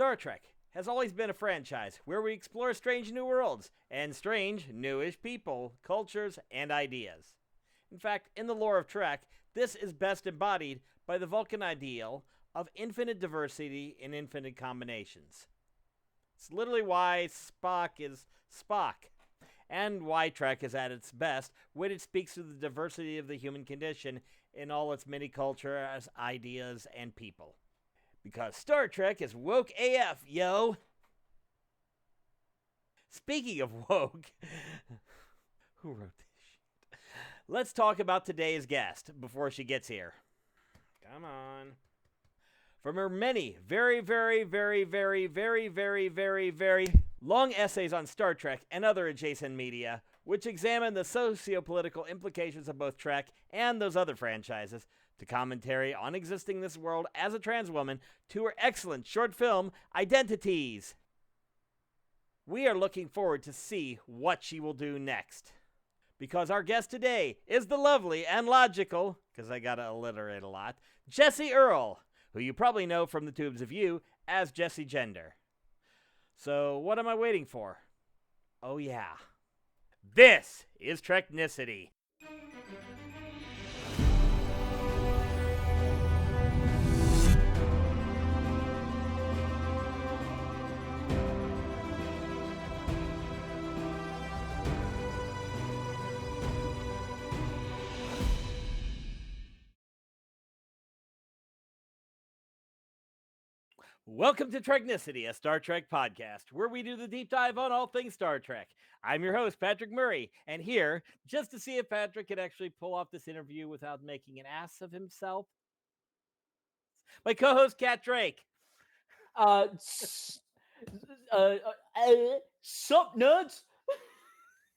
Star Trek has always been a franchise where we explore strange new worlds and strange, newish people, cultures, and ideas. In fact, in the lore of Trek, this is best embodied by the Vulcan ideal of infinite diversity in infinite combinations. It's literally why Spock is Spock, and why Trek is at its best when it speaks to the diversity of the human condition in all its many cultures, ideas, and people. Because Star Trek is woke AF, yo! Speaking of woke, who wrote this shit? Let's talk about today's guest before she gets here. Come on. From her many very long essays on Star Trek and other adjacent media, which examine the socio-political implications of both Trek and those other franchises, to commentary on existing this world as a trans woman, to her excellent short film, Identities. We are looking forward to see what she will do next. Because our guest today is the lovely and logical, because I gotta alliterate a lot, Jessie Earl, who you probably know from the Tubes of You as Jessie Gender. So what am I waiting for? Oh yeah. This is Treknicity. Welcome to Treknicity, a Star Trek podcast, where we do the deep dive on all things Star Trek. I'm your host, Patrick Murray, and here, just to see if Patrick could actually pull off this interview without making an ass of himself, my co-host, Kat Drake. Sup, nerds?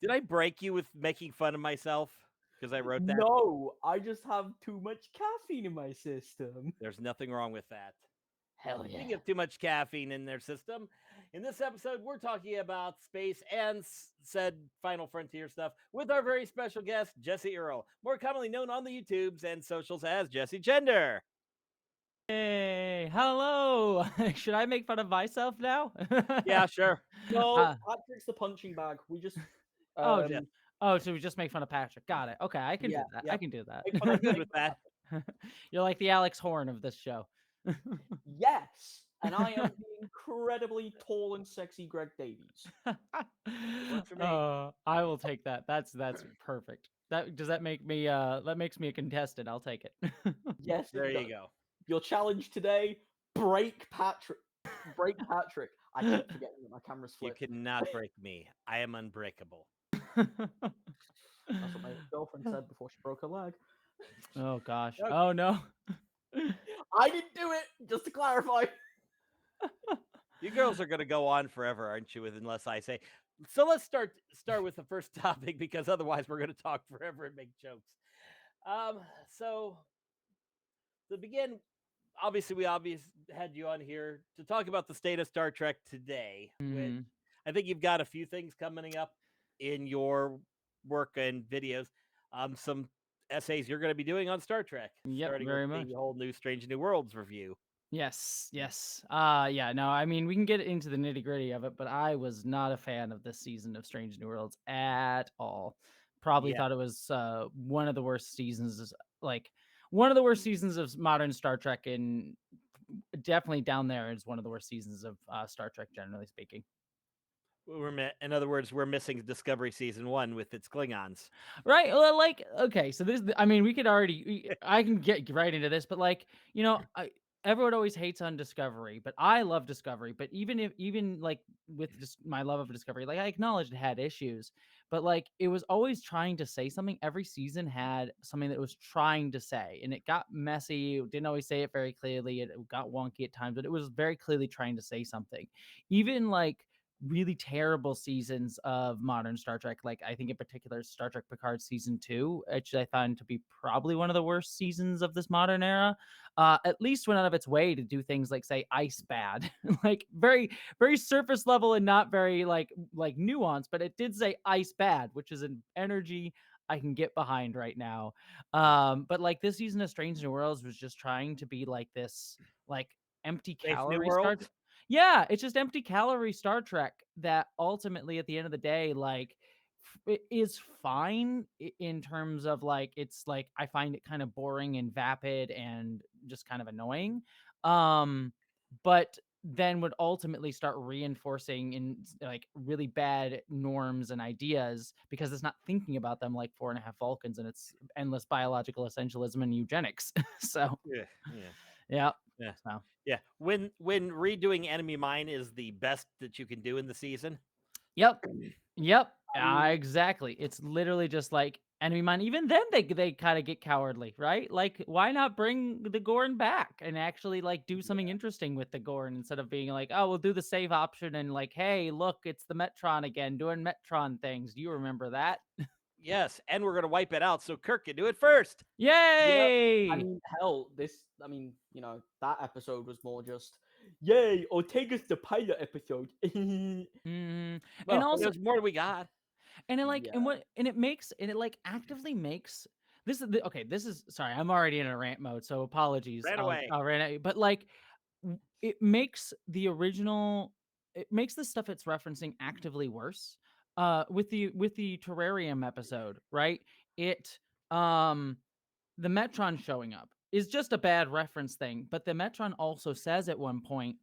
Did I break you with making fun of myself? Because I wrote that? No, I just have too much caffeine in my system. There's nothing wrong with that. Hell yeah. Speaking of too much caffeine in their system, in this episode, we're talking about space and said Final Frontier stuff with our very special guest, Jessie Earl, more commonly known on the YouTubes and socials as Jessie Gender. Hey, hello. Should I make fun of myself now? Yeah, sure. No, Patrick's the punching bag. We just. So we just make fun of Patrick. Got it. Okay, I can do that. yeah. I can do that. Make fun I'm of- good with that. You're like the Alex Horn of this show. Yes, and I am the incredibly tall and sexy Greg Davies. Works for me. I will take that. That's perfect. That makes me a contestant. I'll take it. Yes, There it you does. go. Your challenge today: break Patrick. Break Patrick. I keep forgetting that my camera's You flipped. cannot break me. I am unbreakable. That's what my girlfriend said before she broke her leg. Oh gosh. Okay. Oh no. I didn't do it. Just to clarify. You girls are going to go on forever, aren't you? Unless I say. So let's start with the first topic, because otherwise we're going to talk forever and make jokes. So to begin, obviously we had you on here to talk about the state of Star Trek today. Which I think you've got a few things coming up in your work and videos. Some essays you're going to be doing on Star Trek. Yep, starting very with much. the whole new Strange New Worlds review. Yes. Yeah, no, I mean, we can get into the nitty-gritty of it, but I was not a fan of this season of Strange New Worlds at all. Probably Yeah. thought it was one of the worst seasons, one of the worst seasons of modern Star Trek, and definitely down there is one of the worst seasons of Star Trek, generally speaking. In other words, we're missing Discovery Season 1 with its Klingons. Right. Well, okay, so this, I mean, I can get right into this, but everyone always hates on Discovery, but I love Discovery. But even with just my love of Discovery, I acknowledged it had issues, but it was always trying to say something. Every season had something that it was trying to say, and it got messy. It didn't always say it very clearly. It got wonky at times, but it was very clearly trying to say something. Even really terrible seasons of modern Star Trek. I think in particular Star Trek Picard season 2, which I found to be probably one of the worst seasons of this modern era. At least went out of its way to do things like say ice bad, very, very surface level and not very like nuanced, but it did say ice bad, which is an energy I can get behind right now. But this season of Strange New Worlds was just trying to be this empty Space New calorie World? Star. Yeah, it's just empty calorie Star Trek that ultimately at the end of the day, like, it is fine in terms of like, it's like, I find it kind of boring and vapid and just kind of annoying. But then would ultimately start reinforcing in like really bad norms and ideas because it's not thinking about them like 4.5 Vulcans and it's endless biological essentialism and eugenics. So Yeah, yeah, yeah. yeah, So yeah. When redoing Enemy Mine is the best that you can do in the season. yep. Yep. I mean, Exactly. It's literally just like enemy mine. Even then they kind of get cowardly, right? Like, why not bring the Gorn back and actually like do something interesting with the Gorn instead of being like, oh, we'll do the save option and like, hey, look, it's the Metron again doing Metron things. Do you remember that? Yes, and we're gonna wipe it out so Kirk can do it first. yeah, I Yay! mean, hell, I mean, that episode was more just, yay, Ortega's the pilot episode. Mm. And Well, also, there's more we got. and it like, Yeah. and what, and it makes, and it like actively makes this is okay. This is sorry. I'm already in a rant mode, so apologies. Ran away. I'll rant at you, but like, it makes the original, it makes the stuff it's referencing actively worse. With the terrarium episode, right? It um the Metron showing up is just a bad reference thing, but the Metron also says at one point,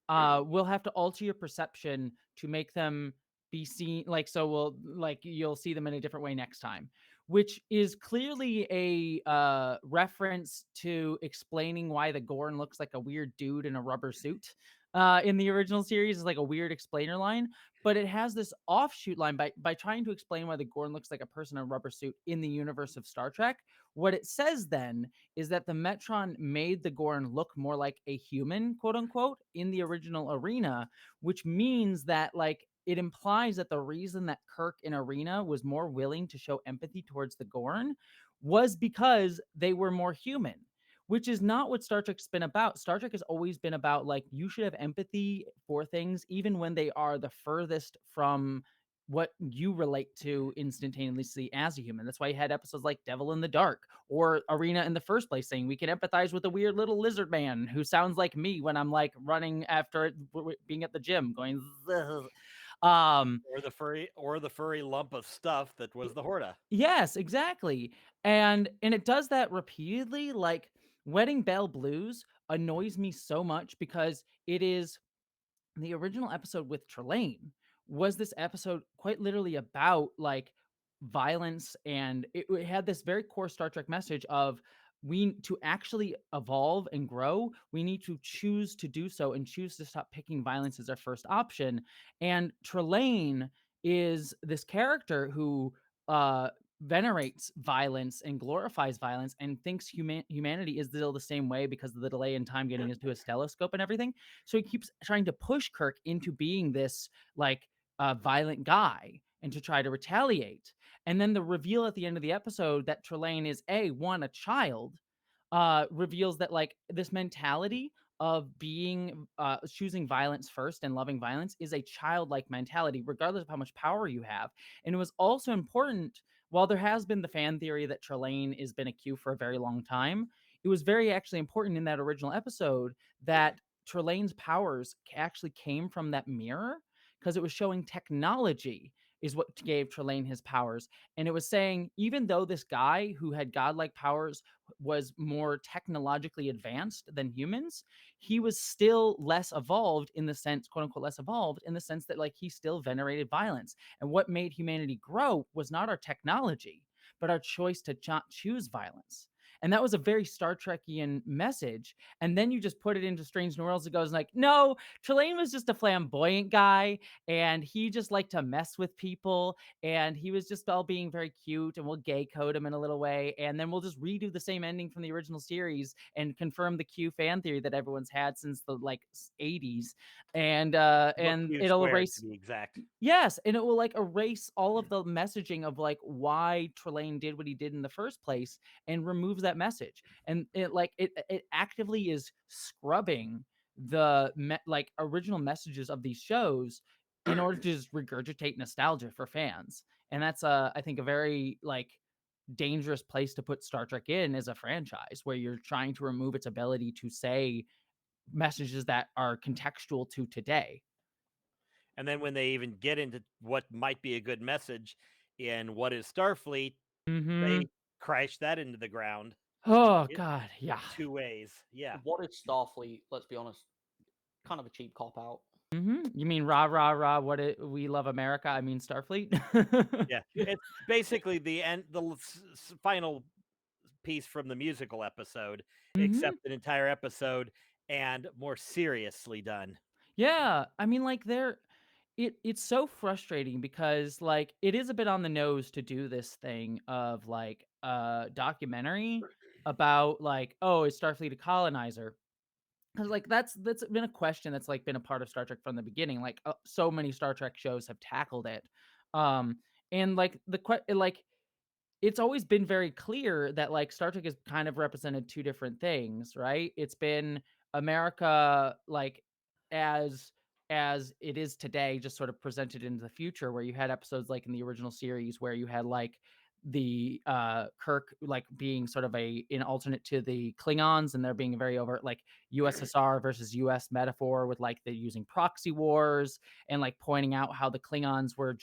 we'll have to alter your perception to make them be seen, like, so we'll like you'll see them in a different way next time, which is clearly a reference to explaining why the Gorn looks like a weird dude in a rubber suit. In the original series is like a weird explainer line, but it has this offshoot line by trying to explain why the Gorn looks like a person in a rubber suit in the universe of Star Trek. What it says then is that the Metron made the Gorn look more like a human, quote unquote, in the original Arena, which means that like it implies that the reason that Kirk in Arena was more willing to show empathy towards the Gorn was because they were more human, which is not what Star Trek's been about. Star Trek has always been about like you should have empathy for things even when they are the furthest from what you relate to instantaneously as a human. That's why you had episodes like Devil in the Dark or Arena in the first place, saying we can empathize with a weird little lizard man who sounds like me when I'm like running after being at the gym, going. Ugh. Um, Or the furry lump of stuff that was the Horta. yes, exactly, and it does that repeatedly. Like Wedding Bell Blues annoys me so much because it is the original episode with Trelane was this episode quite literally about like violence, and it had this very core Star Trek message of we to actually evolve and grow, we need to choose to do so and choose to stop picking violence as our first option. And Trelane is this character who uh venerates violence and glorifies violence and thinks humanity is still the same way because of the delay in time getting into a stelloscope and everything. So he keeps trying to push Kirk into being this like violent guy and to try to retaliate. And then the reveal at the end of the episode that Trelane is a child, reveals that like this mentality of being choosing violence first and loving violence is a childlike mentality regardless of how much power you have. And it was also important, while there has been the fan theory that Trelane has been a Q for a very long time, it was very actually important in that original episode that Trelane's powers actually came from that mirror because it was showing technology is what gave Trelane his powers. And it was saying, even though this guy who had godlike powers was more technologically advanced than humans, he was still less evolved in the sense, quote unquote, less evolved in the sense that like he still venerated violence. And what made humanity grow was not our technology, but our choice to choose violence. And that was a very Star Trekian message. And then you just put it into Strange New Worlds. It goes like, no, Trelane was just a flamboyant guy, and he just liked to mess with people, and he was just all being very cute, and we'll gay code him in a little way, and then we'll just redo the same ending from the original series and confirm the Q fan theory that everyone's had since the like 80s, Well, and Q it'll squared to erase. be exact. Yes, and it will like erase all of the messaging of like why Trelane did what he did in the first place and removes that message. And it actively is scrubbing the like original messages of these shows in order to just regurgitate nostalgia for fans. And that's I think a very like dangerous place to put Star Trek in as a franchise where you're trying to remove its ability to say messages that are contextual to today. And then when they even get into what might be a good message in what is Starfleet, they crash that into the ground Oh in God, yeah. 2 ways. Yeah. What is Starfleet? Let's be honest, kind of a cheap cop out. You mean rah rah rah? We love America? I mean Starfleet. Yeah. It's basically the final piece from the musical episode, except an entire episode and more seriously done. Yeah, I mean, like it's so frustrating because like it is a bit on the nose to do this thing of like a documentary about like, oh, is Starfleet a colonizer? Because like that's been a question that's like been a part of Star Trek from the beginning. Like so many Star Trek shows have tackled it, um, and like like it's always been very clear that like Star Trek has kind of represented two different things, right? It's been America like as as it is today, just sort of presented into the future, where you had episodes like in the original series where you had like the Kirk like being sort of an alternate to the Klingons, and they're being very overt like USSR versus US metaphor with like the using proxy wars and like pointing out how the Klingons were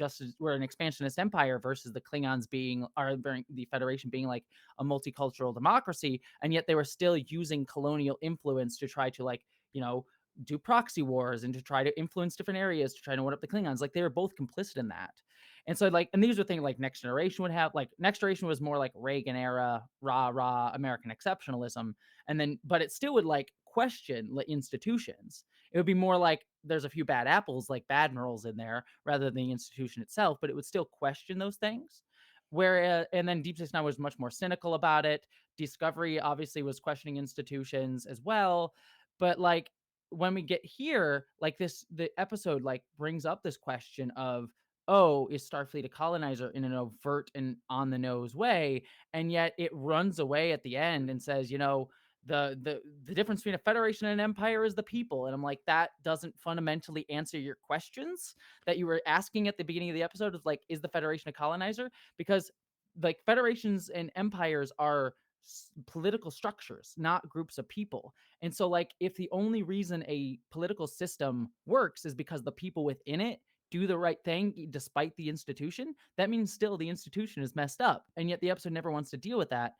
an expansionist empire versus the Klingons being the Federation being like a multicultural democracy, and yet they were still using colonial influence to try to like, you know, do proxy wars and to try to influence different areas to try to one up the Klingons. Like they were both complicit in that. And so like, and these are things like Next Generation would have. Like Next Generation was more like Reagan era rah American exceptionalism, and then but it still would like question institutions. It would be more like there's a few bad apples, like Admirals in there, rather than the institution itself, but it would still question those things. Where and then Deep Space Nine was much more cynical about it. Discovery obviously was questioning institutions as well, but like when we get here, like the episode like brings up this question of, oh, is Starfleet a colonizer in an overt and on the nose way? And yet it runs away at the end and says, you know, the difference between a federation and an empire is the people. And I'm like, that doesn't fundamentally answer your questions that you were asking at the beginning of the episode. Of like, is the federation a colonizer? Because like federations and empires are political structures, not groups of people. And so like if the only reason a political system works is because the people within it do the right thing despite the institution, that means still the institution is messed up. And yet the episode never wants to deal with that.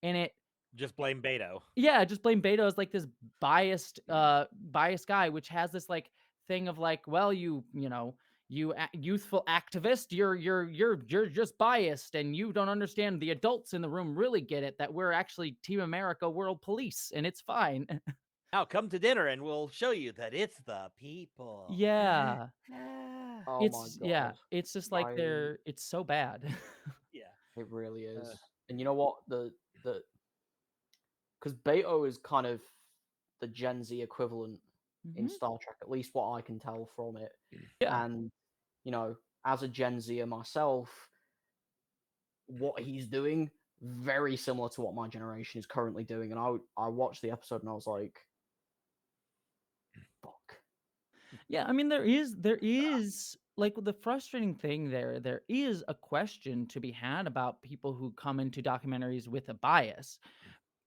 And it Just blame Beto. yeah, just blame Beto as like this biased guy, which has this like thing of like, well, you know, youthful activist, you're just biased and you don't understand. The adults in the room really get it that we're actually Team America World Police and it's fine. Now come to dinner and we'll show you that it's the people. Yeah. Oh my god. It's just like I it's so bad. Yeah. It really is. And you know what? The because Beto is kind of the Gen Z equivalent in Mhm. Star Trek, at least what I can tell from it. Yeah. And you know, as a Gen Zer myself, what he's doing very similar to what my generation is currently doing. And I watched the episode and I was like, fuck. Yeah, I mean there is like the frustrating thing there is a question to be had about people who come into documentaries with a bias.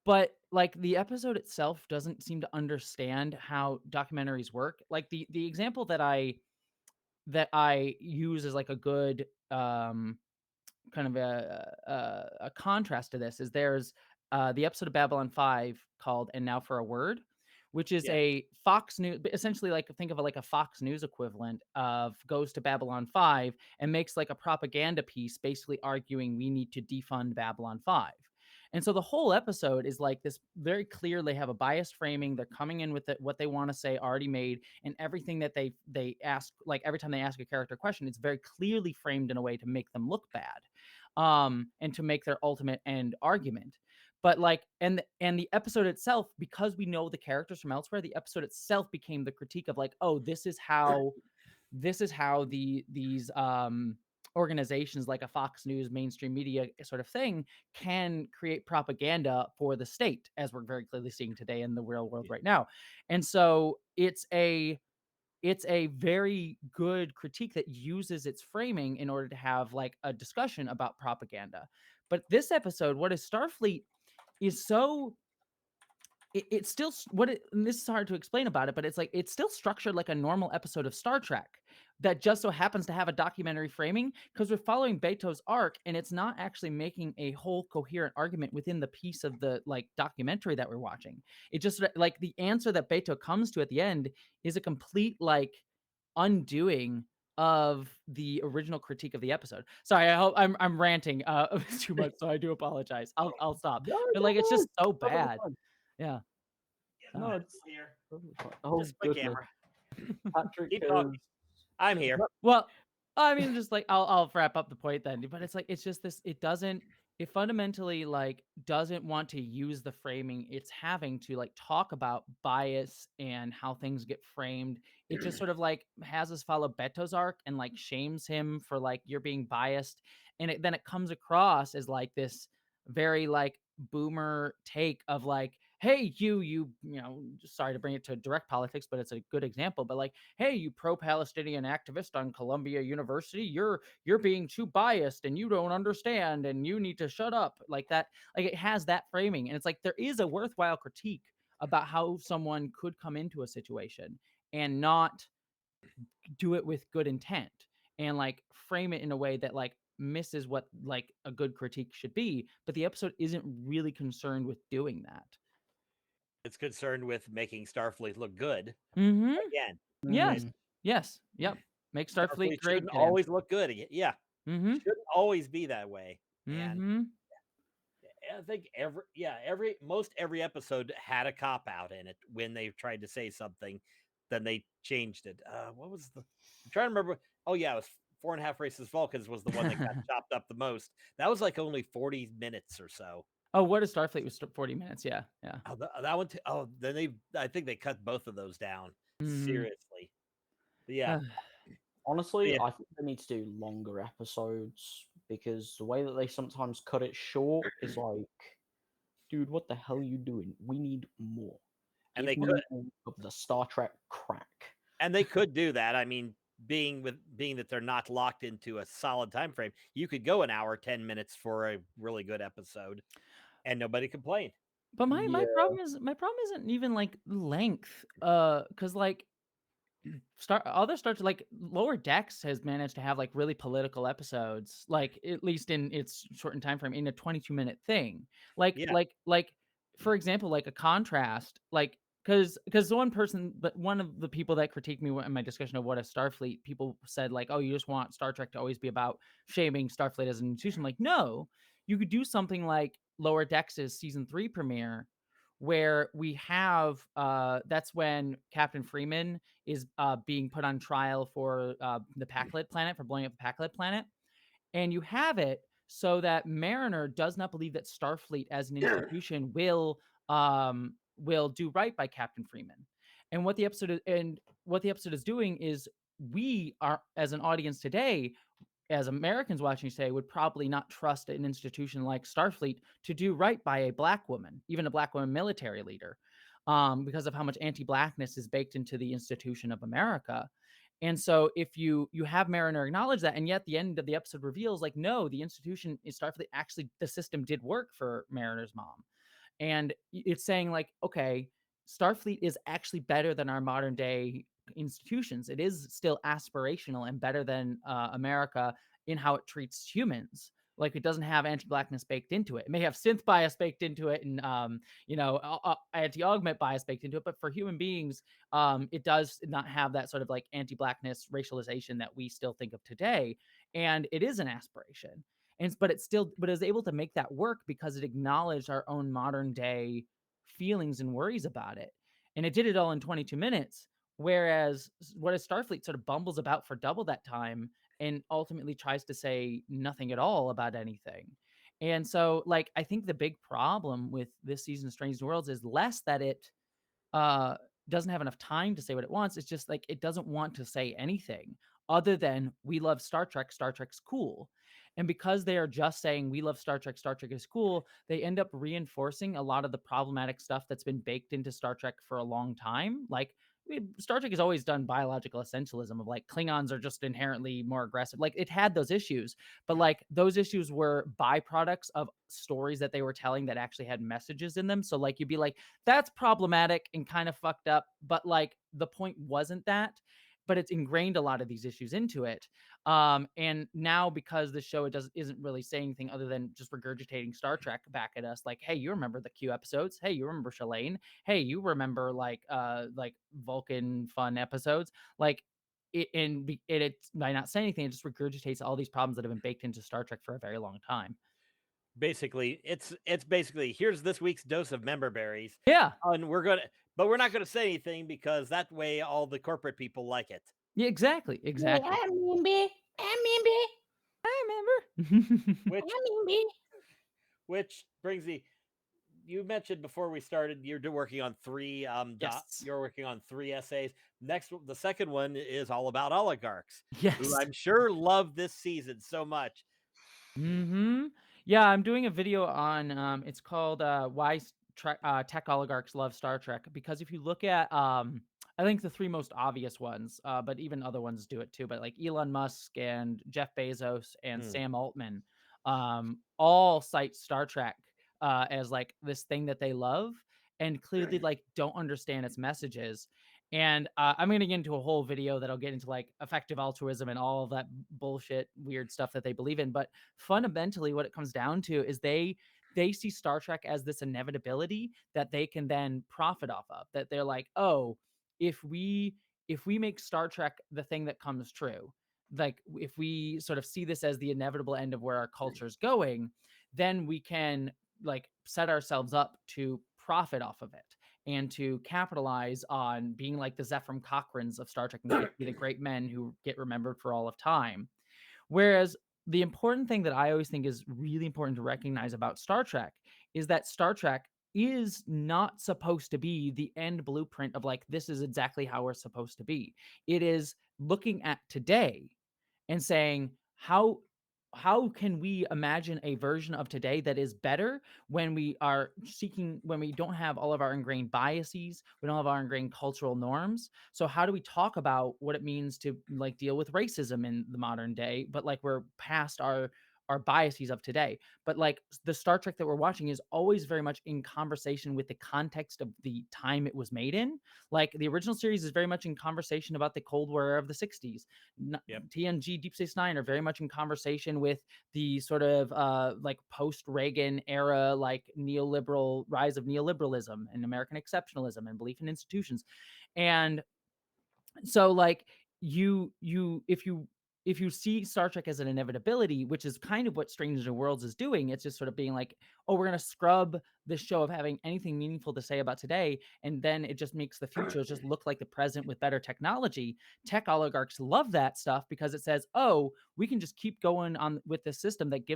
But like the episode itself doesn't seem to understand how documentaries work. Like the example that I use as like a good kind of a contrast to this is there's the episode of Babylon 5 called "And Now for a Word," which is Yeah. a Fox News, essentially like think of it like a Fox News equivalent of goes to Babylon 5 and makes like a propaganda piece, basically arguing we need to defund Babylon 5. And so the whole episode is like this very clear. They have a biased framing. They're coming in with what they want to say already made, and everything that they ask, like every time they ask a character question, it's very clearly framed in a way to make them look bad, and to make their ultimate end argument. But like, and the episode itself, because we know the characters from elsewhere, the episode itself became the critique of like, oh, this is how these organizations like a Fox News mainstream media sort of thing can create propaganda for the state, as we're very clearly seeing today in the real world right now. And so it's a very good critique that uses its framing in order to have like a discussion about propaganda. But this episode, what is Starfleet, is so it's still and this is hard to explain about it, but it's like it's still structured like a normal episode of Star Trek that just so happens to have a documentary framing because we're following Beto's arc and it's not actually making a whole coherent argument within the piece of the like documentary that we're watching. It just like the answer that Beto comes to at the end is a complete like undoing of the original critique of the episode. Sorry, I hope I'm ranting too much, so I do apologize. I'll stop. No, But like it's just so perfectly bad. fine. Yeah. No, it's here. perfectly fine. Oh Just my goodness, camera. Patrick Keep is talking. I'm here. Well, I mean, just like I'll wrap up the point then, but it's like it's just this. It fundamentally like doesn't want to use the framing it's having to like talk about bias and how things get framed. It just sort of like has us follow Beto's arc and like shames him for like you're being biased, and then it comes across as like this very like boomer take of like, hey, you know, sorry to bring it to direct politics, but it's a good example. But like, hey, you pro-Palestinian activist on Columbia University, you're being too biased and you don't understand and you need to shut up. Like that, like it has that framing. And it's like there is a worthwhile critique about how someone could come into a situation and not do it with good intent and like frame it in a way that like misses what like a good critique should be, but the episode isn't really concerned with doing that. It's concerned with making Starfleet look good Mm-hmm. again. Yes. Mm. Yes. Yep. Make Starfleet Starfleet great. shouldn't always look good again. Yeah, Mm-hmm. shouldn't always be that way. And Mm-hmm. I think most every episode had a cop out in it when they tried to say something, then they changed it. What was the? I'm trying to remember. Oh yeah, it was 4.5 Races Vulcans was the one that got chopped up the most. That was like only 40 minutes or so. Oh, what is Starfleet was 40 minutes. Yeah. Yeah. Oh, that one. Then I think they cut both of those down. Mhm. Seriously. But yeah. Honestly, Yeah. I think they need to do longer episodes because the way that they sometimes cut it short is like, dude, what the hell are you doing? We need more. And Give they me could. more of the Star Trek crack. And they could do that. I mean, being that they're not locked into a solid time frame, you could go an hour 10 minutes for a really good episode and nobody complained. But my Yeah. problem isn't even like length. Because like Star Trek, like Lower Decks has managed to have like really political episodes, like at least in its shortened time frame, in a 22-minute thing. Like Yeah. like for example, like a contrast, like because one of the people that critiqued me in my discussion of what a Starfleet, people said like, oh, you just want Star Trek to always be about shaming Starfleet as an institution. Like, no, you could do something like Lower Decks' season 3 premiere, where we have that's when Captain Freeman is being put on trial for the Packlet planet, for blowing up the Packlet planet. And you have it so that Mariner does not believe that Starfleet as an institution will do right by Captain Freeman. And what the episode is doing is, we are, as an audience today, as Americans watching today, would probably not trust an institution like Starfleet to do right by a black woman, even a black woman military leader, because of how much anti-blackness is baked into the institution of America. And so if you have Mariner acknowledge that, and yet the end of the episode reveals like, no, the institution is Starfleet, actually the system did work for Mariner's mom. And it's saying like, okay, Starfleet is actually better than our modern day institutions. It is still aspirational and better than America in how it treats humans. Like, it doesn't have anti-blackness baked into it. It may have synth bias baked into it, and anti-augment bias baked into it, but for human beings, it does not have that sort of like anti-blackness racialization that we still think of today. And it is an aspiration. But is able to make that work because it acknowledged our own modern day feelings and worries about it. And it did it all in 22 minutes. Whereas what is Starfleet sort of bumbles about for double that time and ultimately tries to say nothing at all about anything. And so, like, I think the big problem with this season of Strange New Worlds is less that it uh doesn't have enough time to say what it wants. It's just like it doesn't want to say anything other than we love Star Trek, Star Trek's cool. And because they are just saying we love Star Trek, Star Trek is cool, they end up reinforcing a lot of the problematic stuff that's been baked into Star Trek for a long time. Like, Star Trek has always done biological essentialism of like Klingons are just inherently more aggressive. Like it had those issues, but like those issues were byproducts of stories that they were telling that actually had messages in them. So like you'd be like, that's problematic and kind of fucked up, but like the point wasn't that, but it's ingrained a lot of these issues into it. And now because the show isn't really saying anything other than just regurgitating Star Trek back at us, like, hey, you remember the Q episodes? Hey, you remember Shalane? Hey, you remember like Vulcan fun episodes? Like it's by not saying anything, it just regurgitates all these problems that have been baked into Star Trek for a very long time. Basically, it's basically, here's this week's dose of member berries, Yeah. and we're not gonna say anything because that way all the corporate people like it. Yeah, exactly. Exactly. I remember. I remember. Which brings me, you mentioned before we started you're working on three Yes. you're working on 3 essays. Next, the second one is all about oligarchs, who Yes. I'm sure love this season so much. Yeah, I'm doing a video on it's called why tech oligarchs love Star Trek, because if you look at I think the 3 most obvious ones, but even other ones do it too, but like Elon Musk and Jeff Bezos and Sam Altman all cite Star Trek as like this thing that they love and clearly like don't understand its messages. And I'm going to get into a whole video that'll get into like effective altruism and all of that bullshit weird stuff that they believe in, but fundamentally what it comes down to is they see Star Trek as this inevitability that they can then profit off of. That they're like, oh, if we make Star Trek the thing that comes true, like if we sort of see this as the inevitable end of where our culture is going, then we can like set ourselves up to profit off of it and to capitalize on being like the Zephram Cochrans of Star Trek and get to be the great men who get remembered for all of time. Whereas the important thing that I always think is really important to recognize about Star Trek is that Star Trek is not supposed to be the end blueprint of like, this is exactly how we're supposed to be. It is looking at today and saying, how can we imagine a version of today that is better when we don't have all of our ingrained biases, we don't have our ingrained cultural norms? So how do we talk about what it means to like deal with racism in the modern day, but like we're past our biases of today? But like the Star Trek that we're watching is always very much in conversation with the context of the time it was made in. Like the original series is very much in conversation about the Cold War of the 60s. Yep. TNG, Deep Space Nine are very much in conversation with the sort of like post-Reagan era, like neoliberal rise of neoliberalism and American exceptionalism and belief in institutions. And so like if you see Star Trek as an inevitability, which is kind of what Strange New Worlds is doing, it's just sort of being like, oh, we're going to scrub this show of having anything meaningful to say about today, and then it just makes the future just look like the present with better technology. Tech oligarchs love that stuff because it says, oh, we can just keep going on with this system that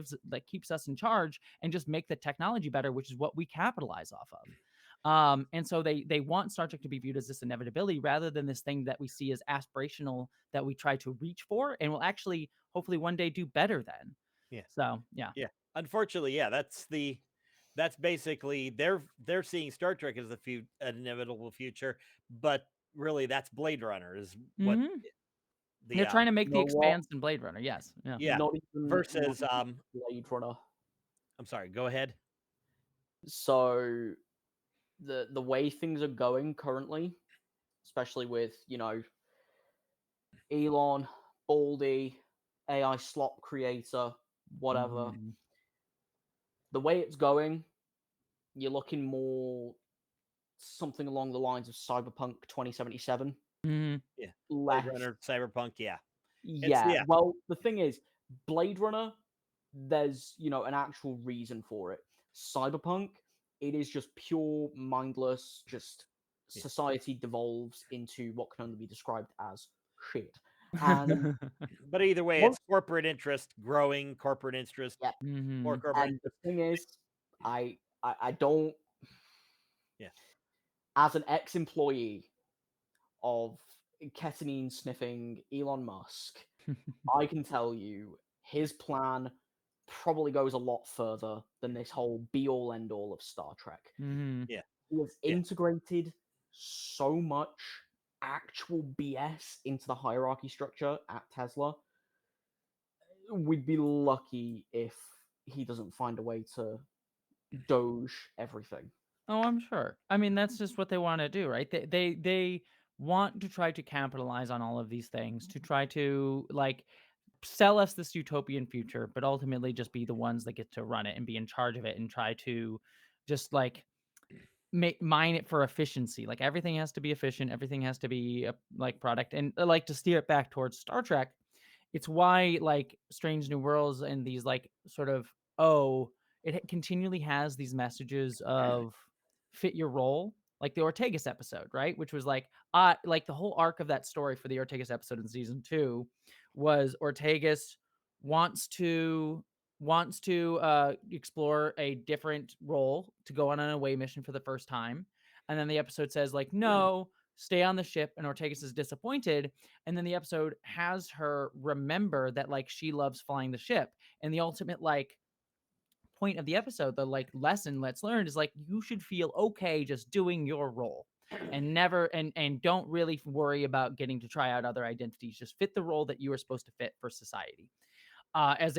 keeps us in charge and just make the technology better, which is what we capitalize off of. And so they want Star Trek to be viewed as this inevitability rather than this thing that we see as aspirational that we try to reach for and will actually hopefully one day do better than. Yeah. So yeah. Unfortunately, yeah, that's basically they're seeing Star Trek as an inevitable future, but really that's Blade Runner is what they're trying to make the know what? Expanse in Blade Runner. Yes. Yeah. Yeah. Not even Versus Blade Runner. I'm sorry, go ahead. So the way things are going currently, especially with, you know, Elon, Baldy, AI slop creator, whatever. The way it's going, you're looking more something along the lines of Cyberpunk 2077. Yeah. Less. Blade Runner, Cyberpunk, yeah. Yeah. Well, the thing is, Blade Runner, there's, you know, an actual reason for it. Cyberpunk, it is just pure mindless, just society devolves into what can only be described as shit. And but either way, it's corporate interest growing, corporate interest. Yeah. More corporate. And the thing is, I don't. Yeah. As an ex-employee of ketamine sniffing Elon Musk, I can tell you his plan probably goes a lot further than this whole be-all end-all of Star Trek. Yeah. He has integrated so much actual BS into the hierarchy structure at Tesla, we'd be lucky if he doesn't find a way to Doge everything. Oh, I'm sure. I mean, that's just what they want to do, right? They want to try to capitalize on all of these things to try to like sell us this utopian future, but ultimately just be the ones that get to run it and be in charge of it and try to just like mine it for efficiency. Like everything has to be efficient, everything has to be a like product, and like to steer it back towards Star Trek. It's why like Strange New Worlds and these like sort of it continually has these messages of fit your role, like the Ortegas episode, right? Which was like the whole arc of that story for the Ortegas episode in season 2 was Ortegas wants to explore a different role to go on an away mission for the first time, and then the episode says like no, stay on the ship, and Ortegas is disappointed, and then the episode has her remember that like she loves flying the ship, and the ultimate like point of the episode, the like lesson let's learn is like you should feel okay just doing your role and never and don't really worry about getting to try out other identities. Just fit the role that you are supposed to fit for society. As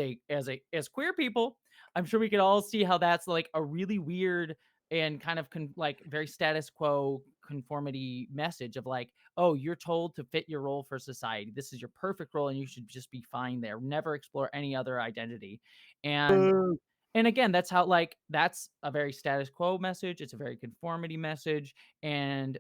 queer people, I'm sure we could all see how that's like a really weird and kind of like very status quo conformity message of like, oh, you're told to fit your role for society. This is your perfect role, and you should just be fine there. Never explore any other identity. And again, that's how like that's a very status quo message. It's a very conformity message, and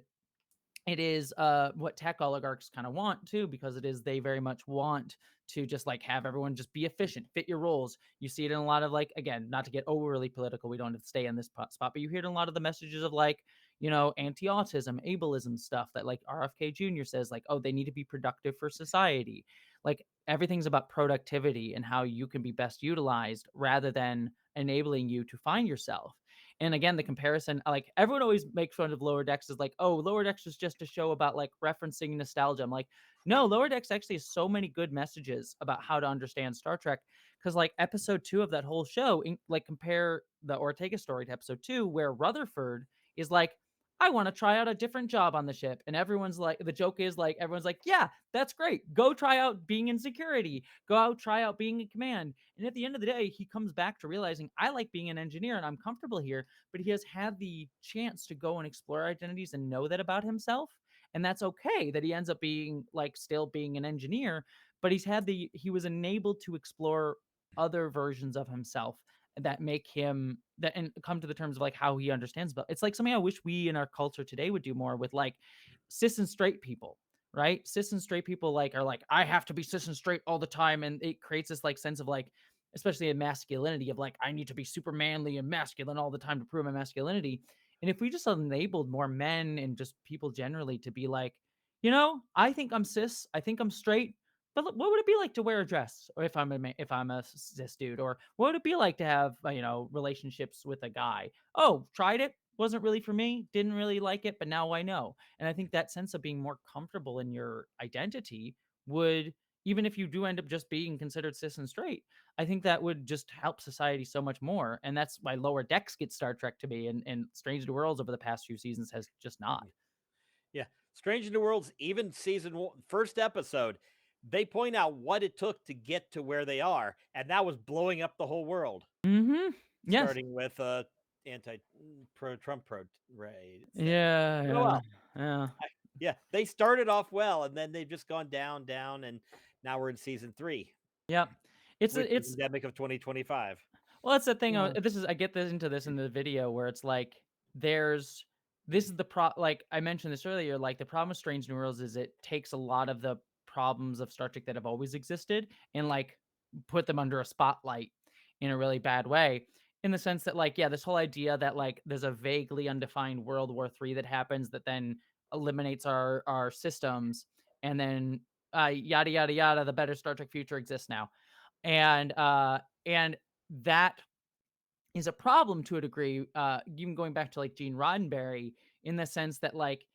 it is what tech oligarchs kind of want too, because it is they very much want to just like have everyone just be efficient, fit your roles. You see it in a lot of like, again, not to get overly political, we don't have to stay in this spot, but you hear it in a lot of the messages of like, you know, anti-autism, ableism stuff that like RFK Jr. says like, oh, they need to be productive for society. Like everything's about productivity and how you can be best utilized rather than enabling you to find yourself. And again, the comparison, like everyone always makes fun of Lower Decks is like, oh, Lower Decks is just a show about like referencing nostalgia. I'm like, no, Lower Decks actually has so many good messages about how to understand Star Trek. Because like episode 2 of that whole show, like compare the Ortega story to episode 2, where Rutherford is like, I want to try out a different job on the ship. And everyone's like, the joke is like, everyone's like, yeah, that's great. Go try out being in security. Go out, try out being in command. And at the end of the day, he comes back to realizing I like being an engineer and I'm comfortable here, but he has had the chance to go and explore identities and know that about himself. And that's okay that he ends up being like still being an engineer, but he was enabled to explore other versions of himself that make him that and come to the terms of like how he understands. But it's like something I wish we in our culture today would do more with like cis and straight people, right? Cis and straight people like are like, I have to be cis and straight all the time. And it creates this like sense of like, especially in masculinity of like, I need to be super manly and masculine all the time to prove my masculinity. And if we just enabled more men and just people generally to be like, you know, I think I'm cis, I think I'm straight, but what would it be like to wear a dress, or if I'm a cis dude, or what would it be like to have you know relationships with a guy? Oh, tried it, wasn't really for me, didn't really like it, but now I know. And I think that sense of being more comfortable in your identity would, even if you do end up just being considered cis and straight, I think that would just help society so much more. And that's why Lower Decks gets Star Trek to be, and Strange New Worlds over the past few seasons has just not. Yeah. Strange New Worlds, even season one, first episode, they point out what it took to get to where they are, and that was blowing up the whole world. Mm-hmm. Yes. Starting with anti-pro-Trump right? Yeah. Oh, Yeah. well. Yeah. Yeah, they started off well, and then they've just gone down, and now we're in season 3. Yep. It's with the it's pandemic of 2025. well, that's the thing. Yeah. This is I get this into this in the video where it's like this is the like I mentioned this earlier. Like the problem with Strange New Worlds is it takes a lot of the problems of Star Trek that have always existed and like put them under a spotlight in a really bad way. In the sense that like, yeah, this whole idea that like there's a vaguely undefined World War III that happens that then eliminates our systems, and then yada yada yada, the better Star Trek future exists now. And that is a problem to a degree, even going back to like Gene Roddenberry, in the sense that like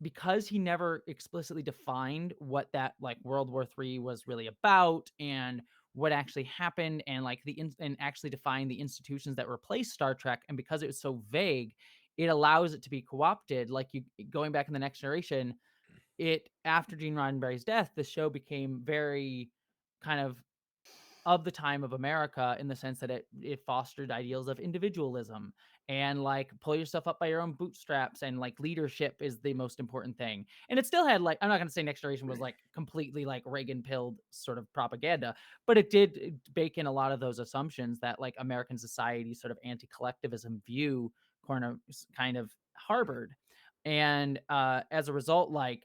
because he never explicitly defined what that like World War III was really about and what actually happened, and like and actually define the institutions that replaced Star Trek, and because it was so vague, it allows it to be co-opted. Like you going back in the Next Generation, after Gene Roddenberry's death, the show became very kind of the time of America, in the sense that it fostered ideals of individualism and like pull yourself up by your own bootstraps, and like leadership is the most important thing. And it still had, like, I'm not going to say Next Generation was like completely like Reagan pilled sort of propaganda, but it did bake in a lot of those assumptions that like American society sort of anti-collectivism view kind of harbored. And as a result, like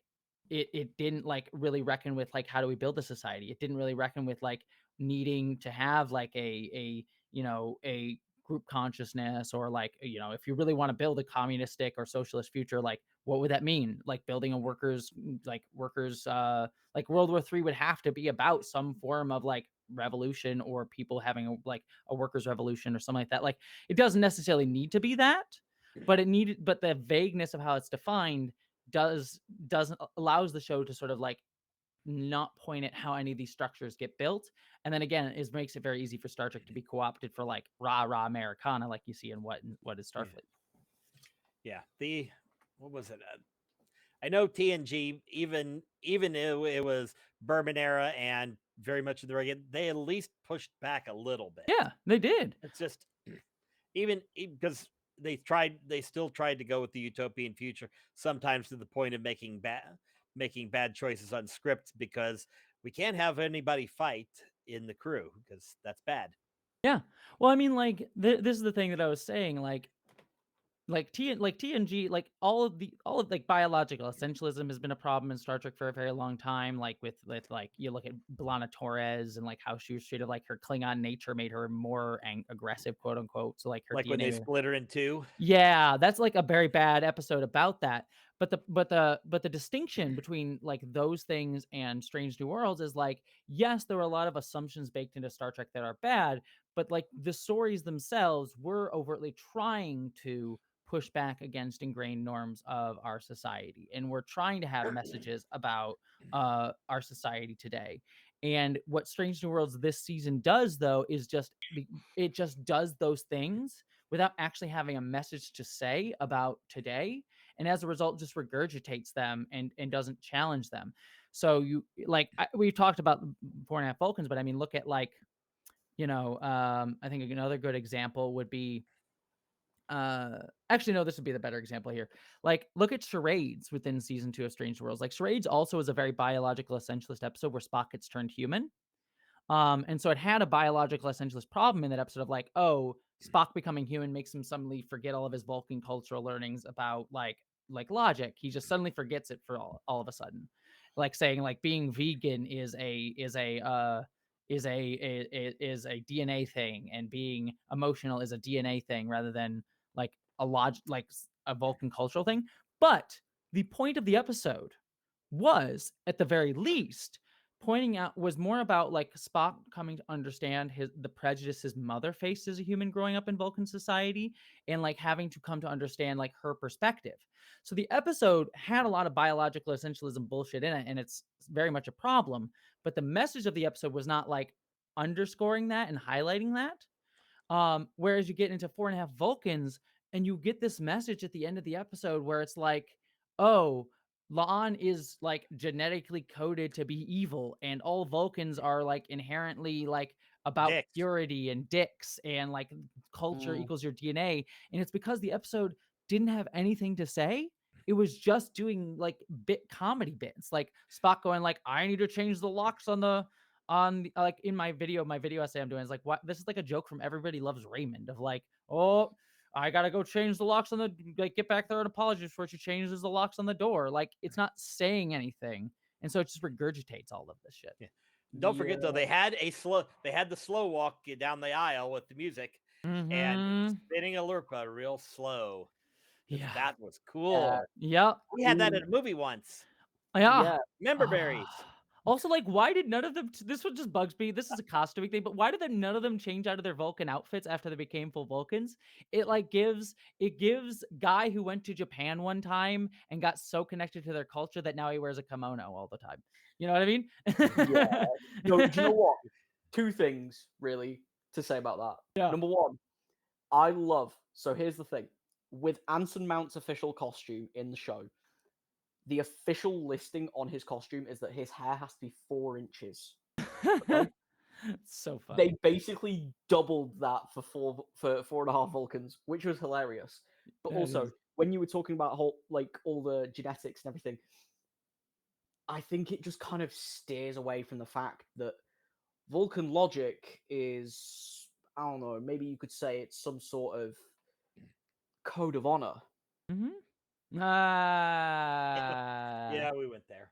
it didn't like really reckon with like how do we build a society. It didn't really reckon with like needing to have like a a group consciousness, or like if you really want to build a communistic or socialist future, like what would that mean? Like building a workers like World War III would have to be about some form of like revolution, or people having a workers revolution or something like that. Like it doesn't necessarily need to be that, but the vagueness of how it's defined doesn't allows the show to sort of like not point at how any of these structures get built. And then again, it makes it very easy for Star Trek to be co-opted for like rah Americana, like you see in what is Starfleet. Yeah. What was it? I know TNG, even it was Berman era and very much of the Reagan, they at least pushed back a little bit. Yeah, they did. It's just even because they still tried to go with the utopian future, sometimes to the point of making bad choices on scripts, because we can't have anybody fight in the crew because that's bad. Yeah. Well, I mean, like this is the thing that I was saying, like TNG, like all of like biological essentialism has been a problem in Star Trek for a very long time. Like with like you look at B'Elanna Torres and like how she was treated, like her Klingon nature made her more aggressive, quote unquote. So like her like DNA when they split her in two. Yeah, that's like a very bad episode about that. But the distinction between like those things and Strange New Worlds is like, yes, there were a lot of assumptions baked into Star Trek that are bad, but like the stories themselves were overtly trying to push back against ingrained norms of our society, and we're trying to have messages about our society today. And what Strange New Worlds this season does, though, is it just does those things without actually having a message to say about today, and as a result just regurgitates them and doesn't challenge them. So we talked about 4.5 Vulcans, but I mean, look at like I think another good example would be actually no, this would be the better example here. Like look at Charades within season 2 of Strange Worlds. Like Charades also is a very biological essentialist episode where Spock gets turned human. And so it had a biological essentialist problem in that episode of like, oh, Spock becoming human makes him suddenly forget all of his Vulcan cultural learnings about like logic. He just suddenly forgets it for all of a sudden. Like saying like being vegan is a DNA thing, and being emotional is a DNA thing rather than like a Vulcan cultural thing. But the point of the episode was, at the very least, was more about like Spock coming to understand the prejudice his mother faced as a human growing up in Vulcan society, and like having to come to understand like her perspective. So the episode had a lot of biological essentialism bullshit in it, and it's very much a problem. But the message of the episode was not like underscoring that and highlighting that. Whereas you get into 4.5 Vulcans, and you get this message at the end of the episode where it's like, oh, La'an is like genetically coded to be evil, and all Vulcans are like inherently like about Dicks. purity and dicks, and like culture equals your DNA. And it's because the episode didn't have anything to say. It was just doing like comedy bits, like Spock going like, I need to change the locks like in my video essay I'm doing is like, what, this is like a joke from Everybody Loves Raymond of like, oh, I gotta go change the locks on get back there and apologize before she changes the locks on the door. Like it's not saying anything, and so it just regurgitates all of this shit. Yeah. Don't forget though, they had the slow walk down the aisle with the music and spinning a lurpa real slow. Yeah, that was cool. Yep. We had that in a movie once. Yeah. Member berries. Also, like, why did none of them? This one just bugs me. This is a costuming thing, but why did none of them change out of their Vulcan outfits after they became full Vulcans? It gives guy who went to Japan one time and got so connected to their culture that now he wears a kimono all the time. You know what I mean? Yeah. No, do you know what? Two things really to say about that. Yeah. Number one, I love. So here's the thing: with Anson Mount's official costume in the show, the official listing on his costume is that his hair has to be 4 inches. Okay? It's so funny. They basically doubled that for 4.5 Vulcans, which was hilarious. But That also, is- when you were talking about all the genetics and everything, I think it just kind of steers away from the fact that Vulcan logic is, I don't know, maybe you could say it's some sort of code of honor. Yeah, we went there.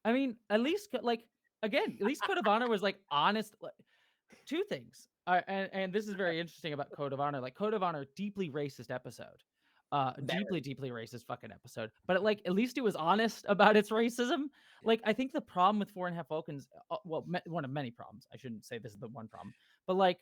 I mean, at least like again, at least Code of Honor was like honest. Two things, and this is very interesting about Code of Honor. Like Code of Honor, deeply racist episode, Very. deeply racist fucking episode. But like at least it was honest about its racism. Like I think the problem with 4.5 Vulcans, well, one of many problems. I shouldn't say this is the one problem, but like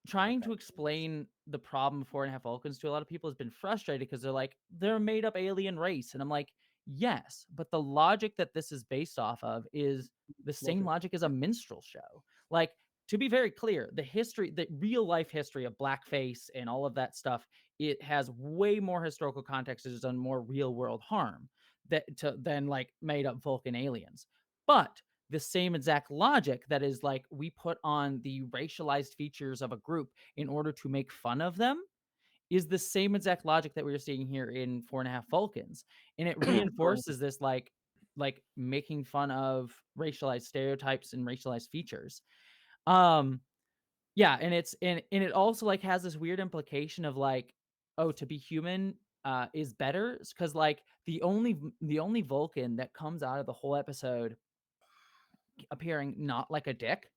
trying to explain the problem of 4.5 Vulcans to a lot of people has been frustrated because they're like, they're a made up alien race. And I'm like, yes, but the logic that this is based off of is the same logic as a minstrel show. Like, to be very clear, the history, the real life history of blackface and all of that stuff, it has way more historical context. It has done more real world harm than like made up Vulcan aliens. But the same exact logic that is like we put on the racialized features of a group in order to make fun of them is the same exact logic that we are seeing here in 4.5 Vulcans. And it reinforces this like making fun of racialized stereotypes and racialized features. Yeah, and it also like has this weird implication of like, oh, to be human is better, because like the only Vulcan that comes out of the whole episode appearing not like a dick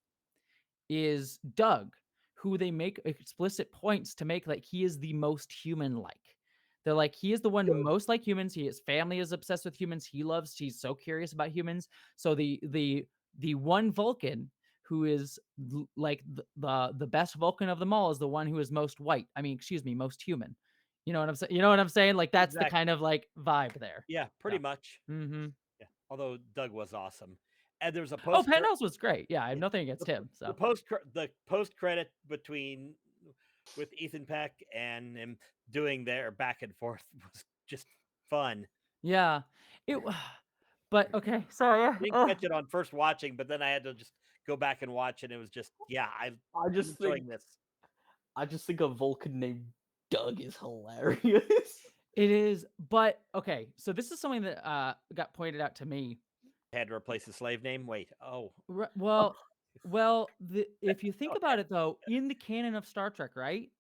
is Doug, who they make explicit points to make like he is the most human like. They're like, he is the one most like humans. His family is obsessed with humans. He's so curious about humans. So the one Vulcan who is like the best Vulcan of them all is the one who is most white. I mean, excuse me, most human. You know what I'm saying? You know what I'm saying? Like that's the kind of like vibe there. Yeah, pretty much. Mm-hmm. Yeah. Although Doug was awesome. And there's a Oh, Penrose was great. Yeah, I have nothing against him. So the post credit with Ethan Peck and him doing their back and forth was just fun. Yeah, but okay, sorry. I didn't catch it on first watching, but then I had to just go back and watch, and it was just I'm enjoying this. I just think a Vulcan named Doug is hilarious. It is, but okay. So this is something that got pointed out to me. Had to replace the slave name. Wait, well, if you think about it though, in the canon of Star Trek, right?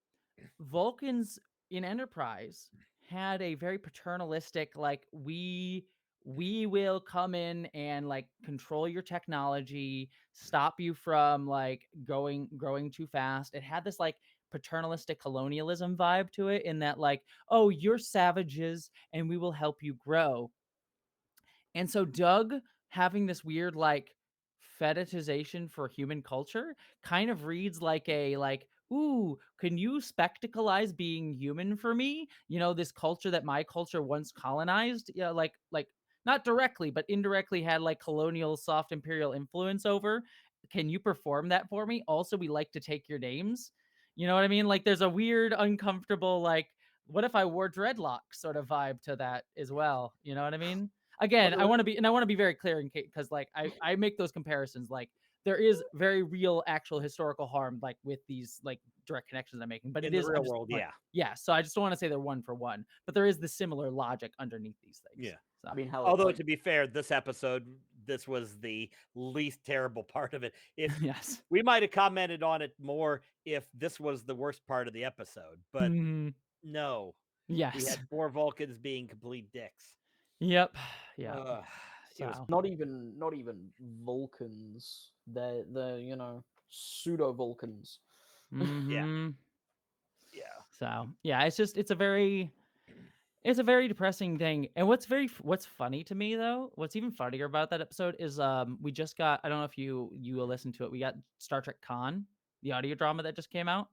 Vulcans in Enterprise had a very paternalistic, like we will come in and like control your technology, stop you from like growing too fast. It had this like paternalistic colonialism vibe to it, in that like, oh, you're savages and we will help you grow. And so Doug having this weird like fetishization for human culture kind of reads like a like, ooh, can you spectacleize being human for me? You know, this culture that my culture once colonized, yeah, like not directly, but indirectly had like colonial soft imperial influence over. Can you perform that for me? Also, we like to take your names. You know what I mean? Like there's a weird, uncomfortable, like, what if I wore dreadlocks sort of vibe to that as well. You know what I mean? Again, I want to be very clear in case, because like I make those comparisons. Like there is very real, actual historical harm like with these like direct connections I'm making, but in it the is real world, yeah. So I just don't want to say they're one for one, but there is the similar logic underneath these things. Yeah. So. I mean, hell, although to be fair, this episode, this was the least terrible part of it. If yes, we might have commented on it more if this was the worst part of the episode, but no. Yes, we had 4 Vulcans being complete dicks. Yep. Yeah. So. Not even Vulcans. They're pseudo Vulcans. Mm-hmm. Yeah. So yeah, it's a very depressing thing. And what's funny to me though, what's even funnier about that episode is we just got, I don't know if you listened to it, we got Star Trek Con, the audio drama that just came out.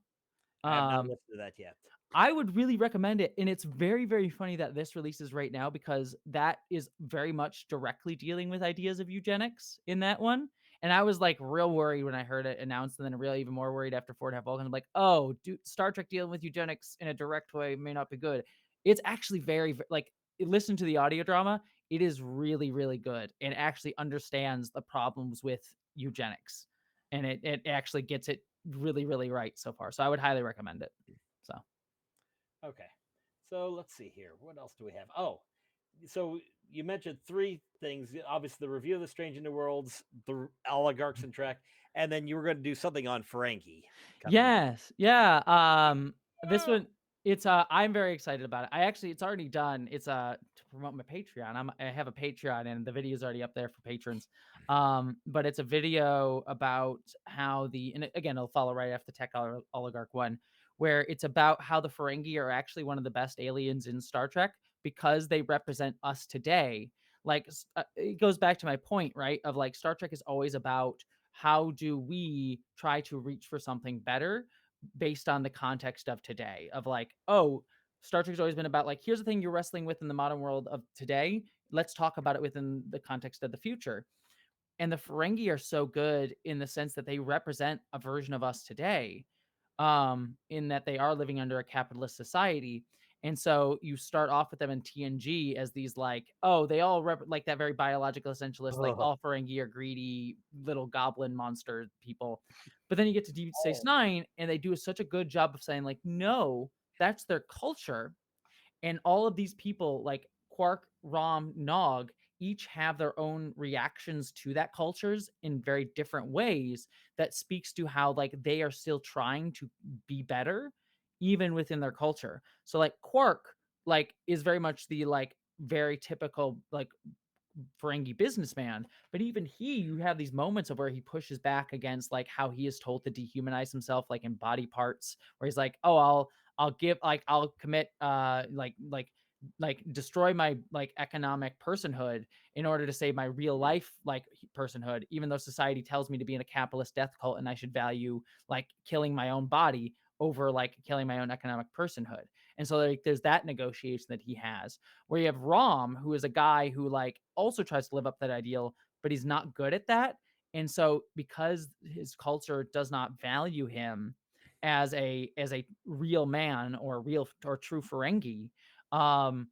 I have not listened to that yet. I would really recommend it. And it's very, very funny that this releases right now, because that is very much directly dealing with ideas of eugenics in that one. And I was like real worried when I heard it announced, and then really even more worried after 4.5 Vulcans. I'm like, oh, dude, Star Trek dealing with eugenics in a direct way may not be good. It's actually very, like, listen to the audio drama. it is really, really good and actually understands the problems with eugenics. And it actually gets it really, really right so far. So I would highly recommend it. So Okay. So let's see here. What else do we have? Oh, so you mentioned three things. Obviously, the review of the Strange New Worlds, the oligarchs and Trek, and then you were going to do something on Ferengi coming up. yes, yeah. This one, it's I'm very excited about it. It's already done. It's to promote my Patreon. I have a Patreon, and the video is already up there for patrons. But it's a video about how and again, it'll follow right after the Tech Oligarch one, where it's about how the Ferengi are actually one of the best aliens in Star Trek because they represent us today. Like it goes back to my point, right? Of like Star Trek is always about how do we try to reach for something better based on the context of today of like, oh, Star Trek's always been about like, here's the thing you're wrestling with in the modern world of today. Let's talk about it within the context of the future. And the Ferengi are so good in the sense that they represent a version of us today, in that they are living under a capitalist society. And so you start off with them in TNG as these like, oh, they all like that very biological essentialist, like Ugh. all Ferengi are greedy little goblin monster people. But then you get to Deep Space Oh. Nine, and they do such a good job of saying like, no, that's their culture, and all of these people like Quark, Rom, Nog each have their own reactions to that cultures in very different ways that speaks to how like they are still trying to be better even within their culture. So like Quark like is very much the like very typical like Ferengi businessman, but even you have these moments of where he pushes back against like how he is told to dehumanize himself, like in body parts, where he's like, "Oh, I'll commit, like destroy my like economic personhood in order to save my real life like personhood, even though society tells me to be in a capitalist death cult and I should value like killing my own body over like killing my own economic personhood." And so like there's that negotiation that he has, where you have Rom, who is a guy who like also tries to live up that ideal, but he's not good at that. And so because his culture does not value him as a real man or real or true Ferengi, um,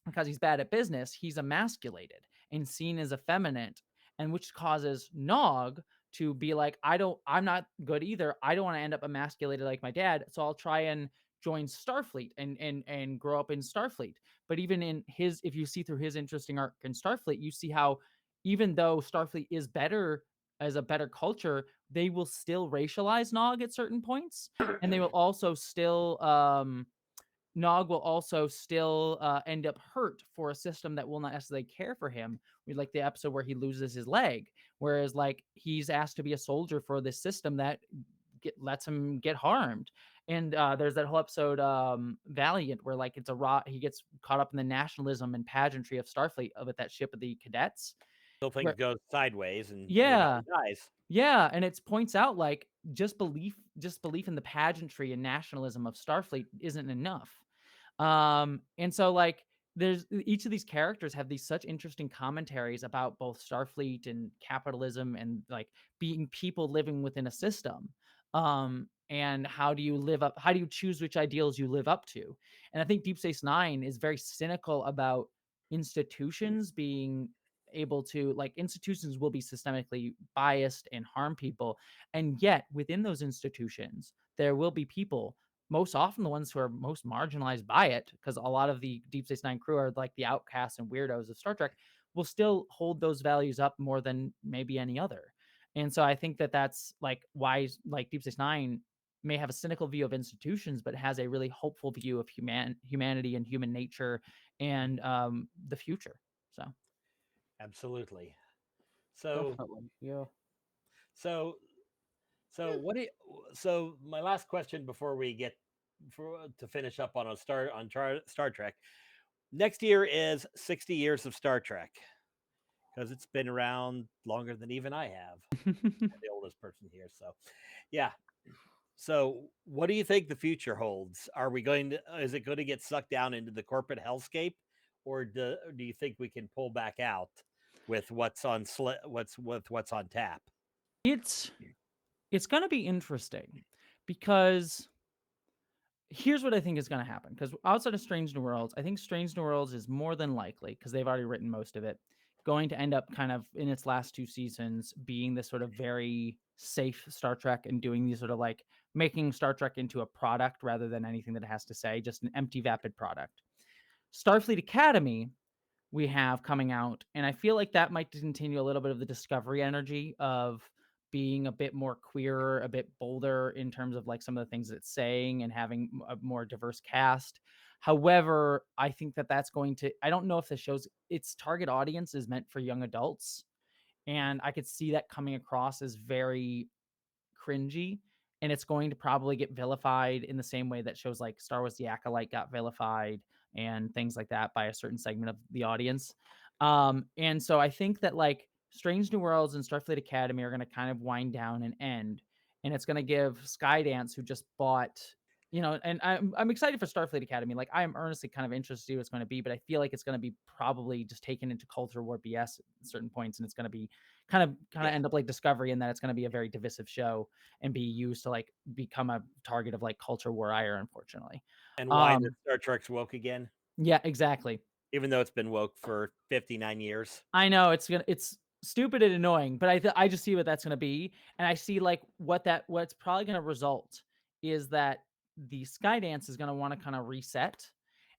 because he's bad at business, he's emasculated and seen as effeminate, and which causes Nog to be like, I'm not good either. I don't want to end up emasculated like my dad, so I'll try and join Starfleet and grow up in Starfleet. But even in his, if you see through his interesting arc in Starfleet, you see how even though Starfleet is better as a better culture, they will still racialize Nog at certain points, and they will also still Nog will also still end up hurt for a system that will not necessarily care for him. We like the episode where he loses his leg, whereas like he's asked to be a soldier for this system that lets him get harmed. And there's that whole episode, Valiant, where like he gets caught up in the nationalism and pageantry of Starfleet with that ship of the cadets. Still things Where, go sideways and yeah, everybody dies. yeah, and it points out like just belief in the pageantry and nationalism of Starfleet isn't enough. And so like there's each of these characters have these such interesting commentaries about both Starfleet and capitalism and like being people living within a system. And how do you choose which ideals you live up to? And I think Deep Space Nine is very cynical about institutions being able to like institutions will be systemically biased and harm people, and yet within those institutions there will be people, most often the ones who are most marginalized by it, because a lot of the Deep Space Nine crew are like the outcasts and weirdos of Star Trek, will still hold those values up more than maybe any other. And so I think that that's like why like Deep Space Nine may have a cynical view of institutions, but has a really hopeful view of humanity and human nature and the future. So Absolutely. So Definitely. Yeah. so so what do you, so my last question before we get to finish up on Star Trek. Next year is 60 years of Star Trek, because it's been around longer than even I have. I'm the oldest person here, so yeah. So, what do you think the future holds? Is it going to get sucked down into the corporate hellscape, or do you think we can pull back out with what's on tap? it's it's going to be interesting because here's what I think is going to happen. Because outside of Strange New Worlds, I think Strange New Worlds is more than likely, because they've already written most of it, going to end up kind of in its last 2 seasons being this sort of very safe Star Trek and doing these sort of like making Star Trek into a product rather than anything that it has to say, just an empty, vapid product. Starfleet Academy we have coming out, and I feel like that might continue a little bit of the Discovery energy of being a bit more queer, a bit bolder in terms of like some of the things it's saying and having a more diverse cast. However, I think that that's going to, I don't know if the show's its target audience is meant for young adults, and I could see that coming across as very cringy, and it's going to probably get vilified in the same way that shows like Star Wars The Acolyte got vilified and things like that by a certain segment of the audience. And so I think that like Strange New Worlds and Starfleet Academy are going to kind of wind down and end, and it's going to give Skydance, who just bought, and I'm excited for Starfleet Academy. Like I am earnestly kind of interested to see what it's going to be, but I feel like it's going to be probably just taken into culture war BS at certain points, and it's going to be kind of end up like Discovery in that it's going to be a very divisive show and be used to like become a target of like culture war ire, unfortunately. And why that Star Trek's woke again, Yeah, exactly. even though it's been woke for 59 years. I know it's stupid and annoying, but I just see what that's going to be, and I see like what's probably going to result is that the Skydance is going to want to kind of reset,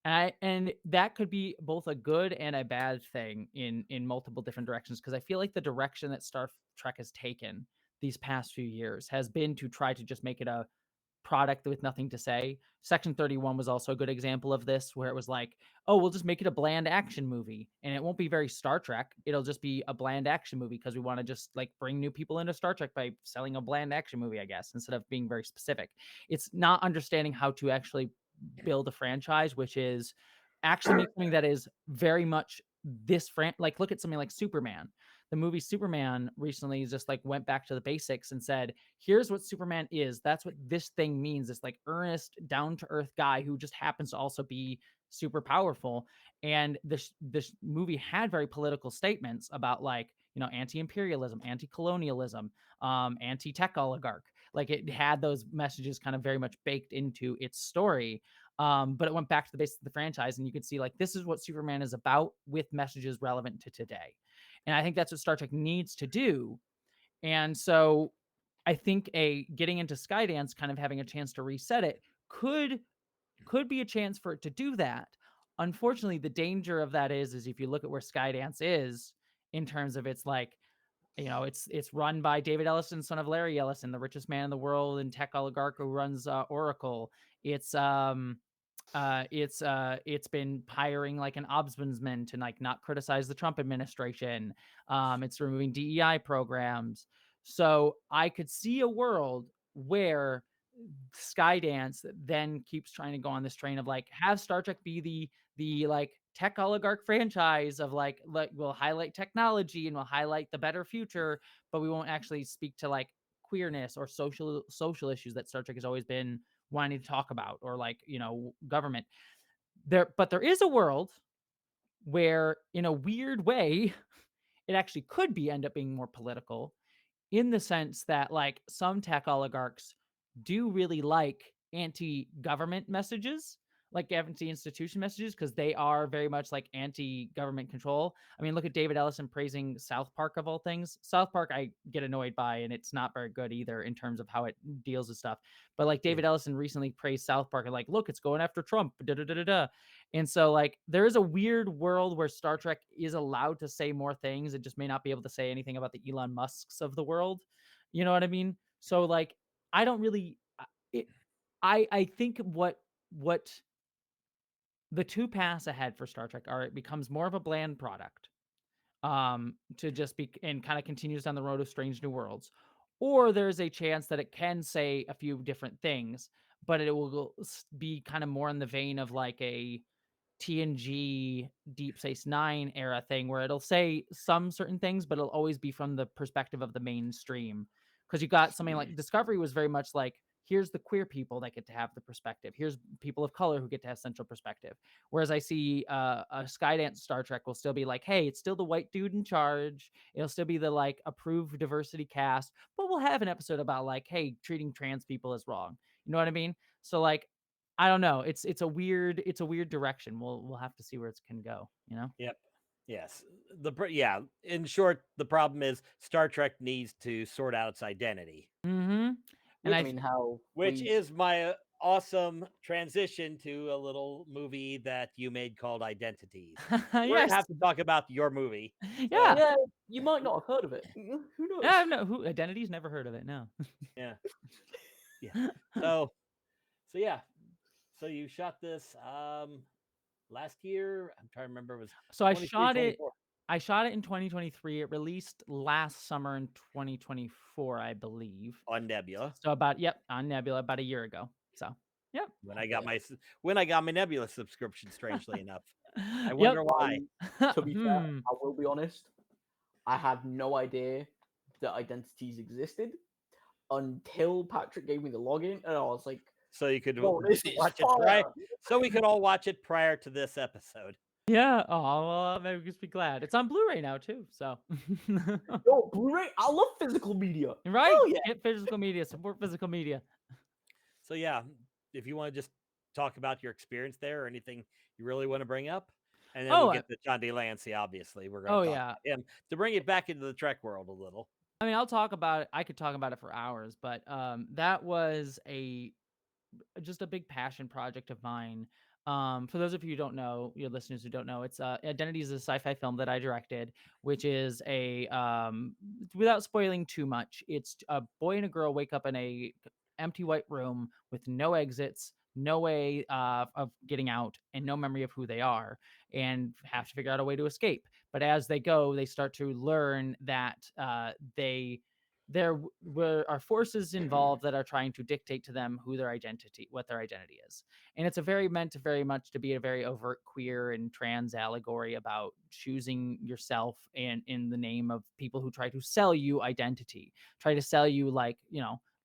and that could be both a good and a bad thing in multiple different directions, because I feel like the direction that Star Trek has taken these past few years has been to try to just make it a product with nothing to say. Section 31 was also a good example of this, where it was like, oh, we'll just make it a bland action movie, and it won't be very Star Trek. It'll just be a bland action movie because we want to just like bring new people into Star Trek by selling a bland action movie, I guess, instead of being very specific. It's not understanding how to actually build a franchise, which is actually make something that is very much like look at something like Superman. The movie Superman recently just like went back to the basics and said, here's what Superman is. That's what this thing means. This like earnest, down to earth guy who just happens to also be super powerful. And this movie had very political statements about like, anti-imperialism, anti-colonialism, anti-tech oligarch. Like it had those messages kind of very much baked into its story. But it went back to the basics of the franchise, and you could see like this is what Superman is about with messages relevant to today. And I think that's what Star Trek needs to do. And so I think getting into Skydance, kind of having a chance to reset it, could be a chance for it to do that. Unfortunately, the danger of that is if you look at where Skydance is in terms of its like, it's run by David Ellison, son of Larry Ellison, the richest man in the world and tech oligarch who runs Oracle. It's been hiring like an ombudsman to like not criticize the Trump administration. It's removing DEI programs. So I could see a world where Skydance then keeps trying to go on this train of like have Star Trek be the like tech oligarch franchise of like we'll highlight technology and we'll highlight the better future, but we won't actually speak to like queerness or social issues that Star Trek has always been wanting to talk about, or like government. But there is a world where in a weird way it actually could be end up being more political, in the sense that like some tech oligarchs do really like anti-government messages, like anti-institution messages, because they are very much like anti-government control. I mean, look at David Ellison praising South Park of all things. South Park I get annoyed by, and it's not very good either in terms of how it deals with stuff. But like David Ellison recently praised South Park and like, look, it's going after Trump. Da, da, da, da, da. And so like there is a weird world where Star Trek is allowed to say more things. It just may not be able to say anything about the Elon Musks of the world. You know what I mean? So like I don't really I think what the two paths ahead for Star Trek are, it becomes more of a bland product to just be, and kind of continues down the road of Strange New Worlds, or there's a chance that it can say a few different things, but it will be kind of more in the vein of like a TNG Deep Space Nine era thing, where it'll say some certain things, but it'll always be from the perspective of the mainstream. Because you got something like Discovery was very much like, here's the queer people that get to have the perspective. Here's people of color who get to have central perspective. Whereas I see a Skydance Star Trek will still be like, hey, it's still the white dude in charge. It'll still be the like approved diversity cast, but we'll have an episode about like, hey, treating trans people is wrong. You know what I mean? So like, I don't know. It's a weird direction. We'll have to see where it can go. You know. Yep. Yes. In short, the problem is Star Trek needs to sort out its identity, Mm-hmm. And I I mean, how which we is my awesome transition to a little movie that you made called Identities. We're yes, gonna have to talk about your movie. yeah, yeah, you might not have heard of it. Who knows? yeah. No, who Identities? Never heard of it. No. Yeah. Yeah. So yeah. So you shot this last year. I'm trying to remember. It was So I 23, shot it. 24 I shot it in 2023. It released last summer in 2024, I believe. on Nebula. So on Nebula about a year ago. So yep. When I got my Nebula subscription, strangely enough. I Yep. wonder why. To be fair, I will be honest. I had no idea that Identities existed until Patrick gave me the login, and I was like, So you could "Oh, this is watch it fire!" so we could all watch it prior to this episode. Yeah. Oh, well, maybe just be glad. It's on Blu-ray now too. So Yo, Blu-ray! I love physical media. right. Hell yeah! Get physical media. Support physical media. So yeah, if you want to just talk about your experience there or anything you really want to bring up, and then we'll get to John de Lancie. Obviously, we're going to talk about him to bring it back into the Trek world a little. I mean, I'll talk about it. I could talk about it for hours, but that was just a big passion project of mine. For those of you who don't know, your listeners who don't know, it's Identities is a sci-fi film that I directed, which is a without spoiling too much, it's a boy and a girl wake up in a empty white room with no exits, no way of getting out, and no memory of who they are, and have to figure out a way to escape. But as they go, they start to learn that there are forces involved that are trying to dictate to them what their identity is. And it's meant very much to be a very overt queer and trans allegory about choosing yourself and in the name of people who try to sell you identity, try to sell you, like,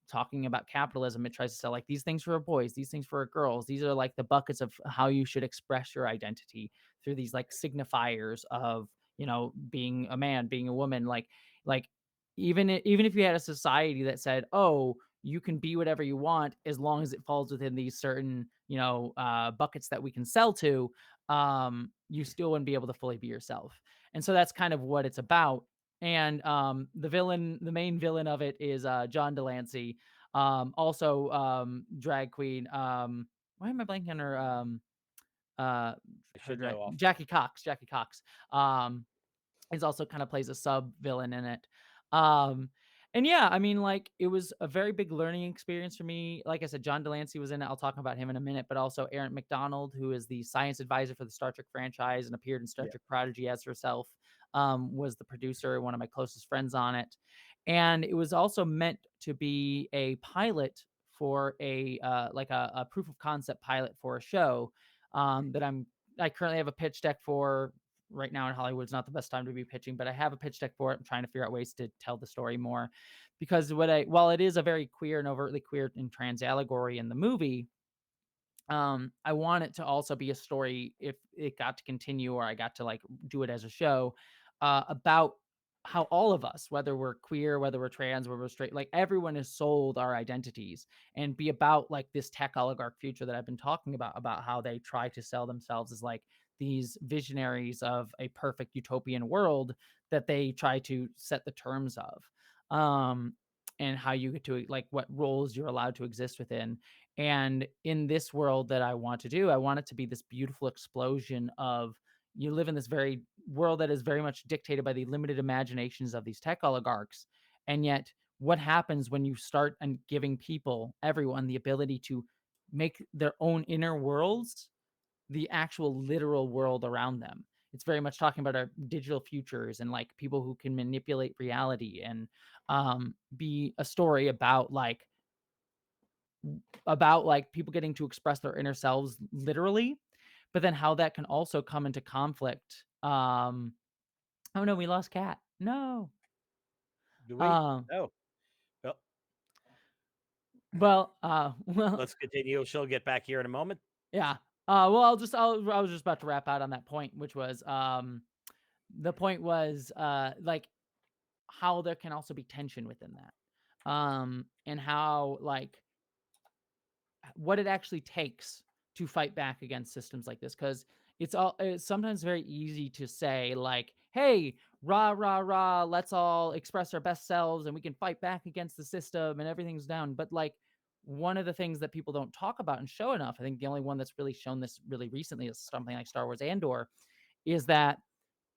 talking about capitalism, it tries to sell like these things for boys, these things for girls. These are like the buckets of how you should express your identity through these like signifiers of, being a man, being a woman, like even if you had a society that said, oh, you can be whatever you want as long as it falls within these certain, buckets that we can sell to, you still wouldn't be able to fully be yourself. And so that's kind of what it's about. And the main villain of it is John de Lancie, also drag queen. Why am I blanking on her? Jackie Cox. Is also kind of plays a sub villain in it. And yeah, I mean, like, it was a very big learning experience for me. Like I said, John de Lancie was in it. I'll talk about him in a minute, but also Erin McDonald, who is the science advisor for the Star Trek franchise and appeared in Star Trek Prodigy as herself, was the producer, one of my closest friends on it. And it was also meant to be a pilot for a proof of concept pilot for a show that I currently have a pitch deck for. Right now in Hollywood, it's not the best time to be pitching, but I have a pitch deck for it. I'm trying to figure out ways to tell the story more, because while it is a very queer and overtly queer and trans allegory in the movie, I want it to also be a story, if it got to continue or I got to like do it as a show, about how all of us, whether we're queer, whether we're trans, whether we're straight, like everyone is sold our identities, and be about like this tech oligarch future that I've been talking about how they try to sell themselves as like these visionaries of a perfect utopian world that they try to set the terms of, and how you get to like what roles you're allowed to exist within. And in this world that I want to do, I want it to be this beautiful explosion of, you live in this very world that is very much dictated by the limited imaginations of these tech oligarchs. And yet what happens when you start and giving everyone the ability to make their own inner worlds the actual literal world around them? It's very much talking about our digital futures and like people who can manipulate reality, and be a story about people getting to express their inner selves literally, but then how that can also come into conflict. Oh no, we lost Kat. No. Do we? Oh. Well, well, let's continue. She'll get back here in a moment. Yeah. Well, I was just about to wrap out on that point, which was the point was like how there can also be tension within that, and how like what it actually takes to fight back against systems like this, because it's sometimes very easy to say like, hey, rah rah rah, let's all express our best selves and we can fight back against the system and everything's down. But like, one of the things that people don't talk about and show enough, I think the only one that's really shown this really recently is something like Star Wars Andor, is that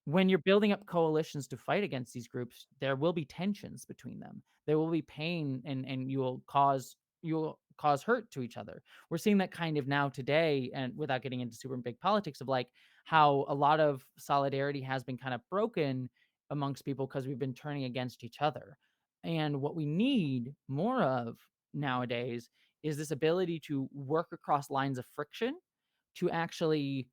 when you're building up coalitions to fight against these groups, there will be tensions between them. There will be pain, and you'll cause hurt to each other. We're seeing that kind of now today, and without getting into super big politics of like how a lot of solidarity has been kind of broken amongst people because we've been turning against each other. And what we need more of nowadays is this ability to work across lines of friction to actually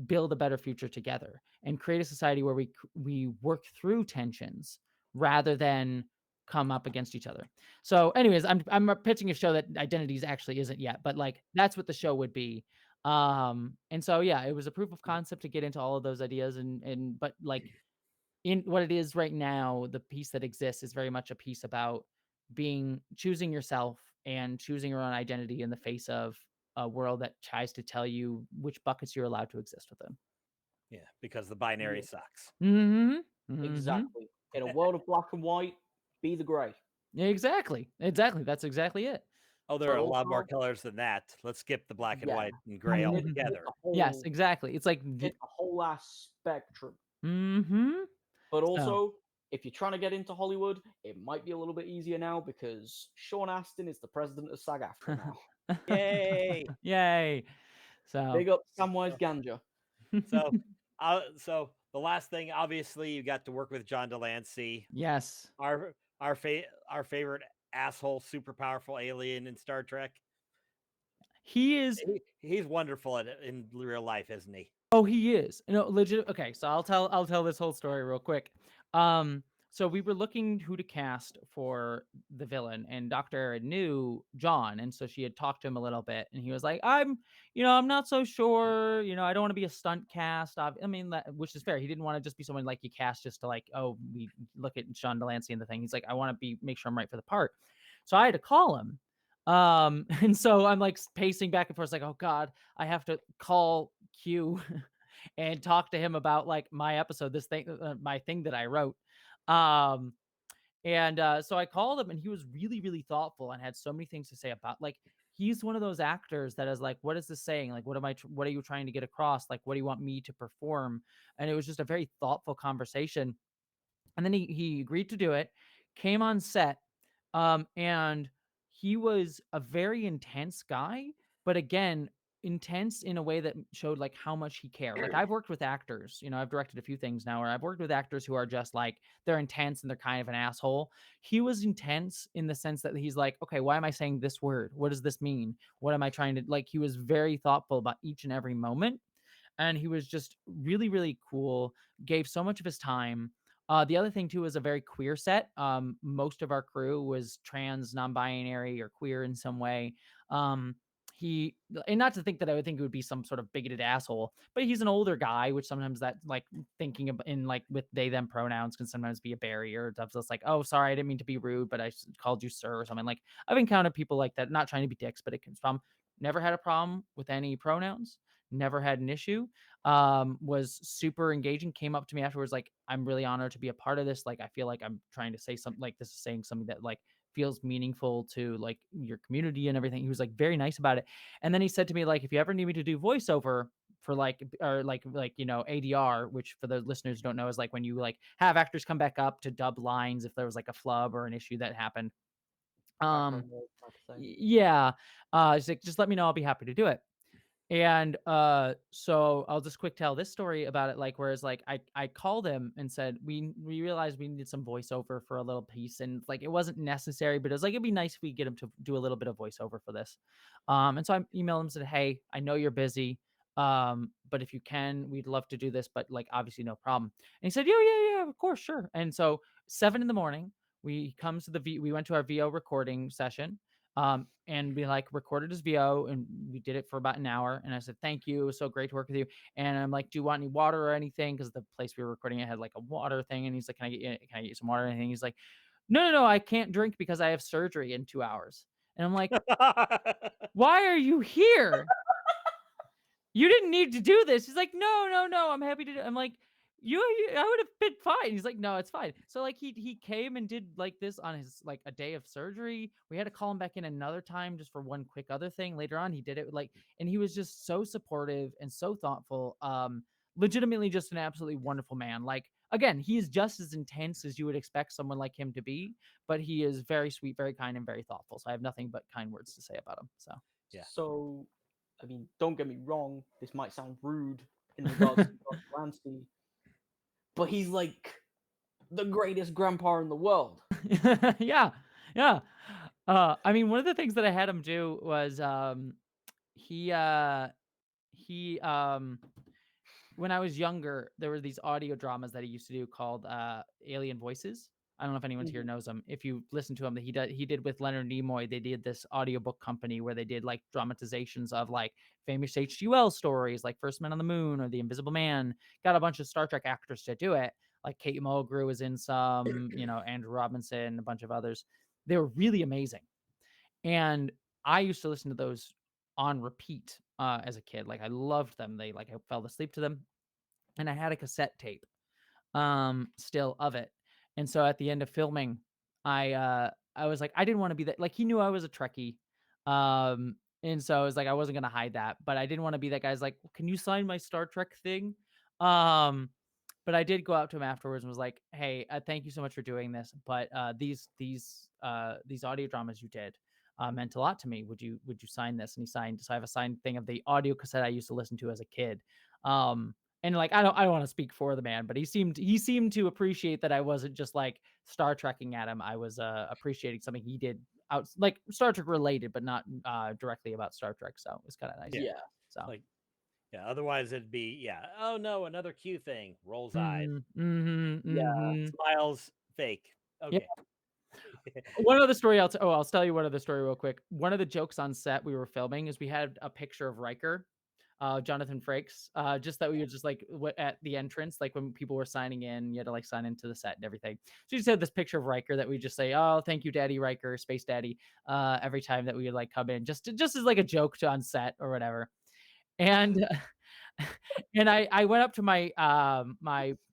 build a better future together and create a society where we work through tensions rather than come up against each other. So anyways, I'm pitching a show that Identities actually isn't yet, but like that's what the show would be. And so yeah, it was a proof of concept to get into all of those ideas, and but like in what it is right now, the piece that exists is very much a piece about choosing yourself and choosing your own identity in the face of a world that tries to tell you which buckets you're allowed to exist within. Yeah, because the binary Yeah. sucks. Exactly. In a world of black and white, be the gray. Exactly. That's exactly it. Oh, there But are a lot more also, colors than that. Let's skip the black and yeah, white and gray Mhm. hit altogether. the Yes, whole, exactly. It's like hit the whole ass spectrum. mm-hmm. But So also, if you're trying to get into Hollywood, it might be a little bit easier now because Sean Astin is the president of SAG-AFTRA now. Yay! Yay. So Big up Samwise Ganja. So the last thing, obviously, you got to work with John de Lancie, yes. our favorite asshole, super powerful alien in Star Trek. He is He's wonderful at it in real life, isn't he? Oh, he is. No, legit. Okay, so I'll tell this whole story real quick. So we were looking who to cast for the villain, and Dr. Erin knew John, and so she had talked to him a little bit, and he was like, I'm not so sure. I don't want to be a stunt cast. I mean, which is fair. He didn't want to just be someone like you cast just to like, oh, we look at John de Lancie and the thing. He's like, I want to make sure I'm right for the part. So I had to call him. And so I'm like pacing back and forth, like, oh God, I have to call Q and talk to him about like my episode, this thing, my thing that I wrote. Um, and so I called him, and he was really, really thoughtful and had so many things to say about like he's one of those actors that is like, what is this saying? Like, what are you trying to get across? Like, what do you want me to perform? And it was just a very thoughtful conversation. And then he agreed to do it, came on set, and he was a very intense guy, but again, intense in a way that showed like how much he cared. Like I've worked with actors, I've directed a few things now where I've worked with actors who are just like they're intense and they're kind of an asshole. He was intense in the sense that he's like, okay, why am I saying this word? What does this mean? What am I trying to like? He was very thoughtful about each and every moment, and he was just really, really cool. Gave so much of his time. The other thing too was a very queer set. Most of our crew was trans, non-binary, or queer in some way. He and not to think that I would think it would be some sort of bigoted asshole, but he's an older guy, which sometimes that like thinking in like with they them pronouns can sometimes be a barrier. It's just like, oh, sorry, I didn't mean to be rude, but I called you sir or something. Like I've encountered people like that, not trying to be dicks, but it can from never had a problem with any pronouns, never had an issue. Was super engaging, came up to me afterwards like, I'm really honored to be a part of this. Like I feel like I'm trying to say something, like this is saying something that like feels meaningful to like your community and everything. He was like very nice about it. And then he said to me like, if you ever need me to do voiceover for like or like ADR, which for the listeners who don't know is like when you like have actors come back up to dub lines if there was like a flub or an issue that happened. Background noise type of thing. Yeah. He's like, just let me know, I'll be happy to do it. And so I'll just quick tell this story about it. Like, whereas like I called him and said we realized we needed some voiceover for a little piece, and like it wasn't necessary, but it was like it'd be nice if we get him to do a little bit of voiceover for this. And so I emailed him and said, hey, I know you're busy, but if you can, we'd love to do this, but like obviously no problem. And he said, yeah, of course, sure. And so 7 a.m, we went to our VO recording session. And we like recorded his VO, and we did it for about an hour. And I said, thank you. It was so great to work with you. And I'm like, do you want any water or anything? Because the place we were recording it had like a water thing. And he's like, can I get you some water or anything? He's like, no, I can't drink because I have surgery in 2 hours. And I'm like, why are you here? you didn't need to do this. He's like, no, I'm happy to do. I'm like, I would have been fine. He's like, no, it's fine. So like he came and did like this on his like a day of surgery. We had to call him back in another time just for one quick other thing. Later on, he did it like, and he was just so supportive and so thoughtful. Legitimately just an absolutely wonderful man. Like again, he is just as intense as you would expect someone like him to be, but he is very sweet, very kind, and very thoughtful. So I have nothing but kind words to say about him. So Yeah. So, I mean, don't get me wrong. This might sound rude in regards to John de Lancie, but he's like the greatest grandpa in the world. yeah, yeah. I mean, one of the things that I had him do was he he when I was younger, there were these audio dramas that he used to do called Alien Voices. I don't know if anyone here Mhm. knows him. If you listen to him, he did with Leonard Nimoy. They did this audiobook company where they did like dramatizations of like famous H.G. Wells stories, like First Man on the Moon or The Invisible Man. Got a bunch of Star Trek actors to do it. Like Kate Mulgrew was in some, Andrew Robinson, a bunch of others. They were really amazing. And I used to listen to those on repeat as a kid. Like I loved them. They like I fell asleep to them, and I had a cassette tape still of it. And so at the end of filming, I was like, I didn't want to be that, like he knew I was a Trekkie. And so I was like, I wasn't gonna hide that, but I didn't want to be that guy's like, can you sign my Star Trek thing? Um but I did go out to him afterwards and was like, "Hey, thank you so much for doing this. But these audio dramas you did meant a lot to me. Would you sign this?" And he signed. So I have a signed thing of the audio cassette I used to listen to as a kid. And like I don't want to speak for the man, but he seemed to appreciate that I wasn't just like Star Trekking at him. I was appreciating something he did out like Star Trek related, but not directly about Star Trek. So it was kind of nice. Yeah. Yeah. So Like, yeah, otherwise it'd be, yeah, oh no, another Q thing. Rolls eyes. Yeah. Smiles fake. Yeah. Okay. One other story I'll tell you one other story real quick. One of the jokes on set we were filming is we had a picture of Riker, Jonathan Frakes, just that we were just like at the entrance, like when people were signing in, you had to like sign into the set and everything. So we just had this picture of Riker that we just say, "Oh, thank you, Daddy Riker, Space Daddy," every time that we would like come in, just as like a joke to on set or whatever. And and I went up to my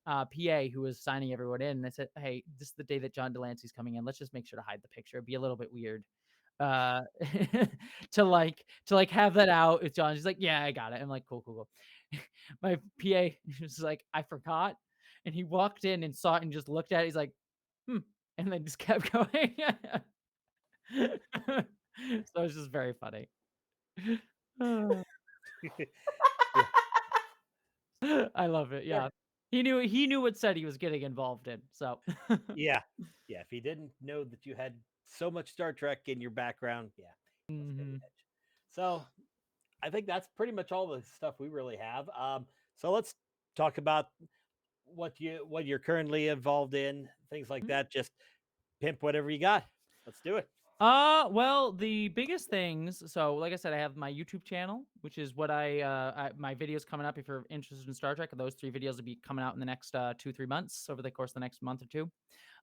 PA who was signing everyone in, and I said, "Hey, this is the day that John de Lancie's coming in. Let's just make sure to hide the picture. It'd be a little bit weird uh to have that out with John." He's like, "Yeah, I got it." I'm like, cool. My PA was like, "I forgot," and he walked in and saw it and just looked at it. He's like, "Hmm," and then just kept going. So it's just very funny. Yeah. I love it. Yeah. He knew what set he was getting involved in. So Yeah. Yeah. If he didn't know that you had so much Star Trek in your background, yeah, that's a bit of an Mhm. edge. So I think that's pretty much all the stuff we really have. So let's talk about what you're currently involved in, things like that. Just pimp whatever you got. Let's do it. Well, the biggest things. So, like I said, I have my YouTube channel, which is what my videos coming up. If you're interested in Star Trek, those 3 videos will be coming out in the next 2-3 months over the course of the next month or two.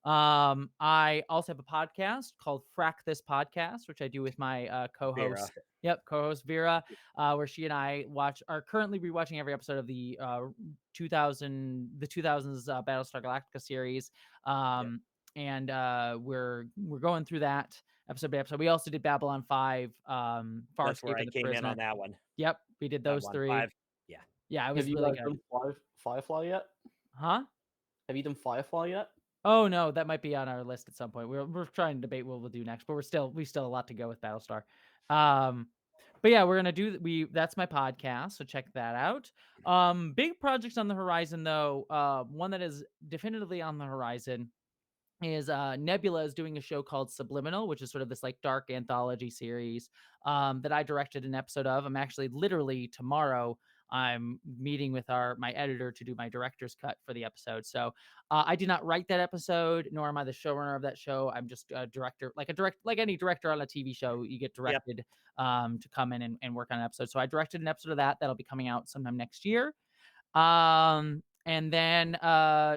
I also have a podcast called Frack This Podcast, which I do with my Vera. co-host. Yep, co-host Vera, where she and I are currently rewatching every episode of the 2000s Battlestar Galactica series. Yep. And we're going through that episode by episode. We also did Babylon 5, That's where Farscape, I and The came in on Prisoner. that one. Yep, we did That those one 3. five. Yeah. Yeah, it Have was you really guys good. done Firefly yet? Huh? Have you done Firefly yet? Oh no, that might be on our list at some point. We're trying to debate what we'll do next, but we still a lot to go with Battlestar. But yeah, we're gonna do that's my podcast, so check that out. Big projects on the horizon though. One that is definitively on the horizon is Nebula is doing a show called Subliminal, which is sort of this like dark anthology series that I directed an episode of. I'm actually literally tomorrow I'm meeting with my editor to do my director's cut for the episode. So I did not write that episode, nor am I the showrunner of that show. I'm just a director, like any director on a TV show. You get Yep. directed to come in and work on an episode. So I directed an episode of that'll be coming out sometime next year. And then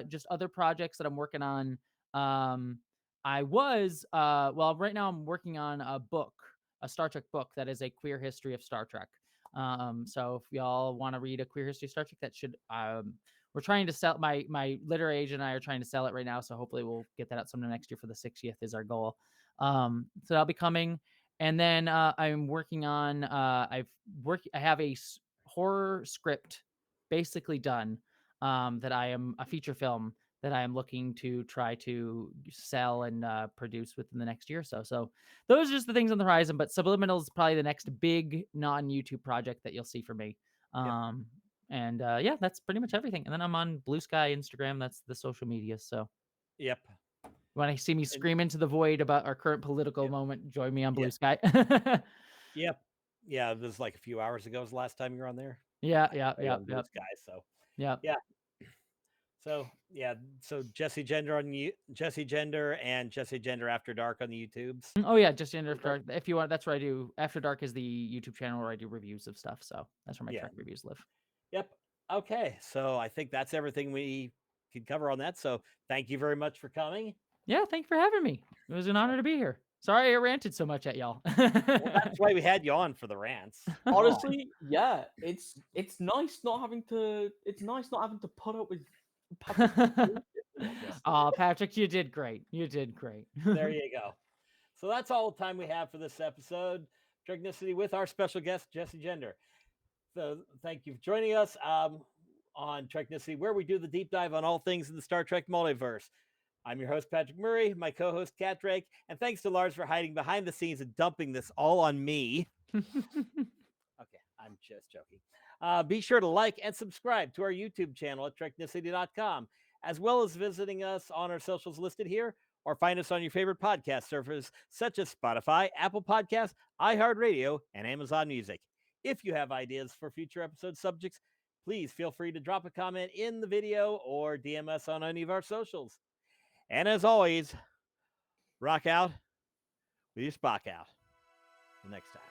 just other projects that I'm working on. Well, right now I'm working on a book, a Star Trek book that is a queer history of Star Trek. So if y'all want to read a queer history of Star Trek, that should we're trying to sell, my literary agent and I are trying to sell it right now, so hopefully we'll get that out sometime next year for the 60th is our goal. So that'll be coming. And then I'm working on I have a horror script basically done, that I am a feature film that I am looking to try to sell and produce within the next year or so. So those are just the things on the horizon, but Subliminal is probably the next big non-YouTube project that you'll see from me. And yeah, that's pretty much everything. And then I'm on Blue Sky, Instagram. That's the social media. So Yep. when I see me scream into the void about our current political moment, join me on Blue Sky. Yep. Yeah, it was like a few hours ago was the last time you were on there. Yeah. Blue Sky, so yeah. So yeah, so Jessie Gender Jessie Gender and Jessie Gender After Dark on the YouTubes. Oh yeah, Jessie Gender After Dark. If you want, that's where I do. After Dark is the YouTube channel where I do reviews of stuff. So that's where my Trek reviews live. Yep. Okay, so I think that's everything we could cover on that. So thank you very much for coming. Yeah, thank you for having me. It was an honor to be here. Sorry I ranted so much at y'all. Well, that's why we had you on for the rants. Honestly, yeah, it's nice not having to put up with Oh, Patrick, you did great. You did great. There you go. So that's all the time we have for this episode, Treknicity, with our special guest, Jessie Gender. So thank you for joining us on Treknicity, where we do the deep dive on all things in the Star Trek multiverse. I'm your host, Patrick Murray, my co-host, Kat Drake, and thanks to Lars for hiding behind the scenes and dumping this all on me. Okay, I'm just joking. Be sure to like and subscribe to our YouTube channel at Treknicity.com, as well as visiting us on our socials listed here, or find us on your favorite podcast service such as Spotify, Apple Podcasts, iHeartRadio, and Amazon Music. If you have ideas for future episode subjects, please feel free to drop a comment in the video or DM us on any of our socials. And as always, rock out with your Spock out. Till next time.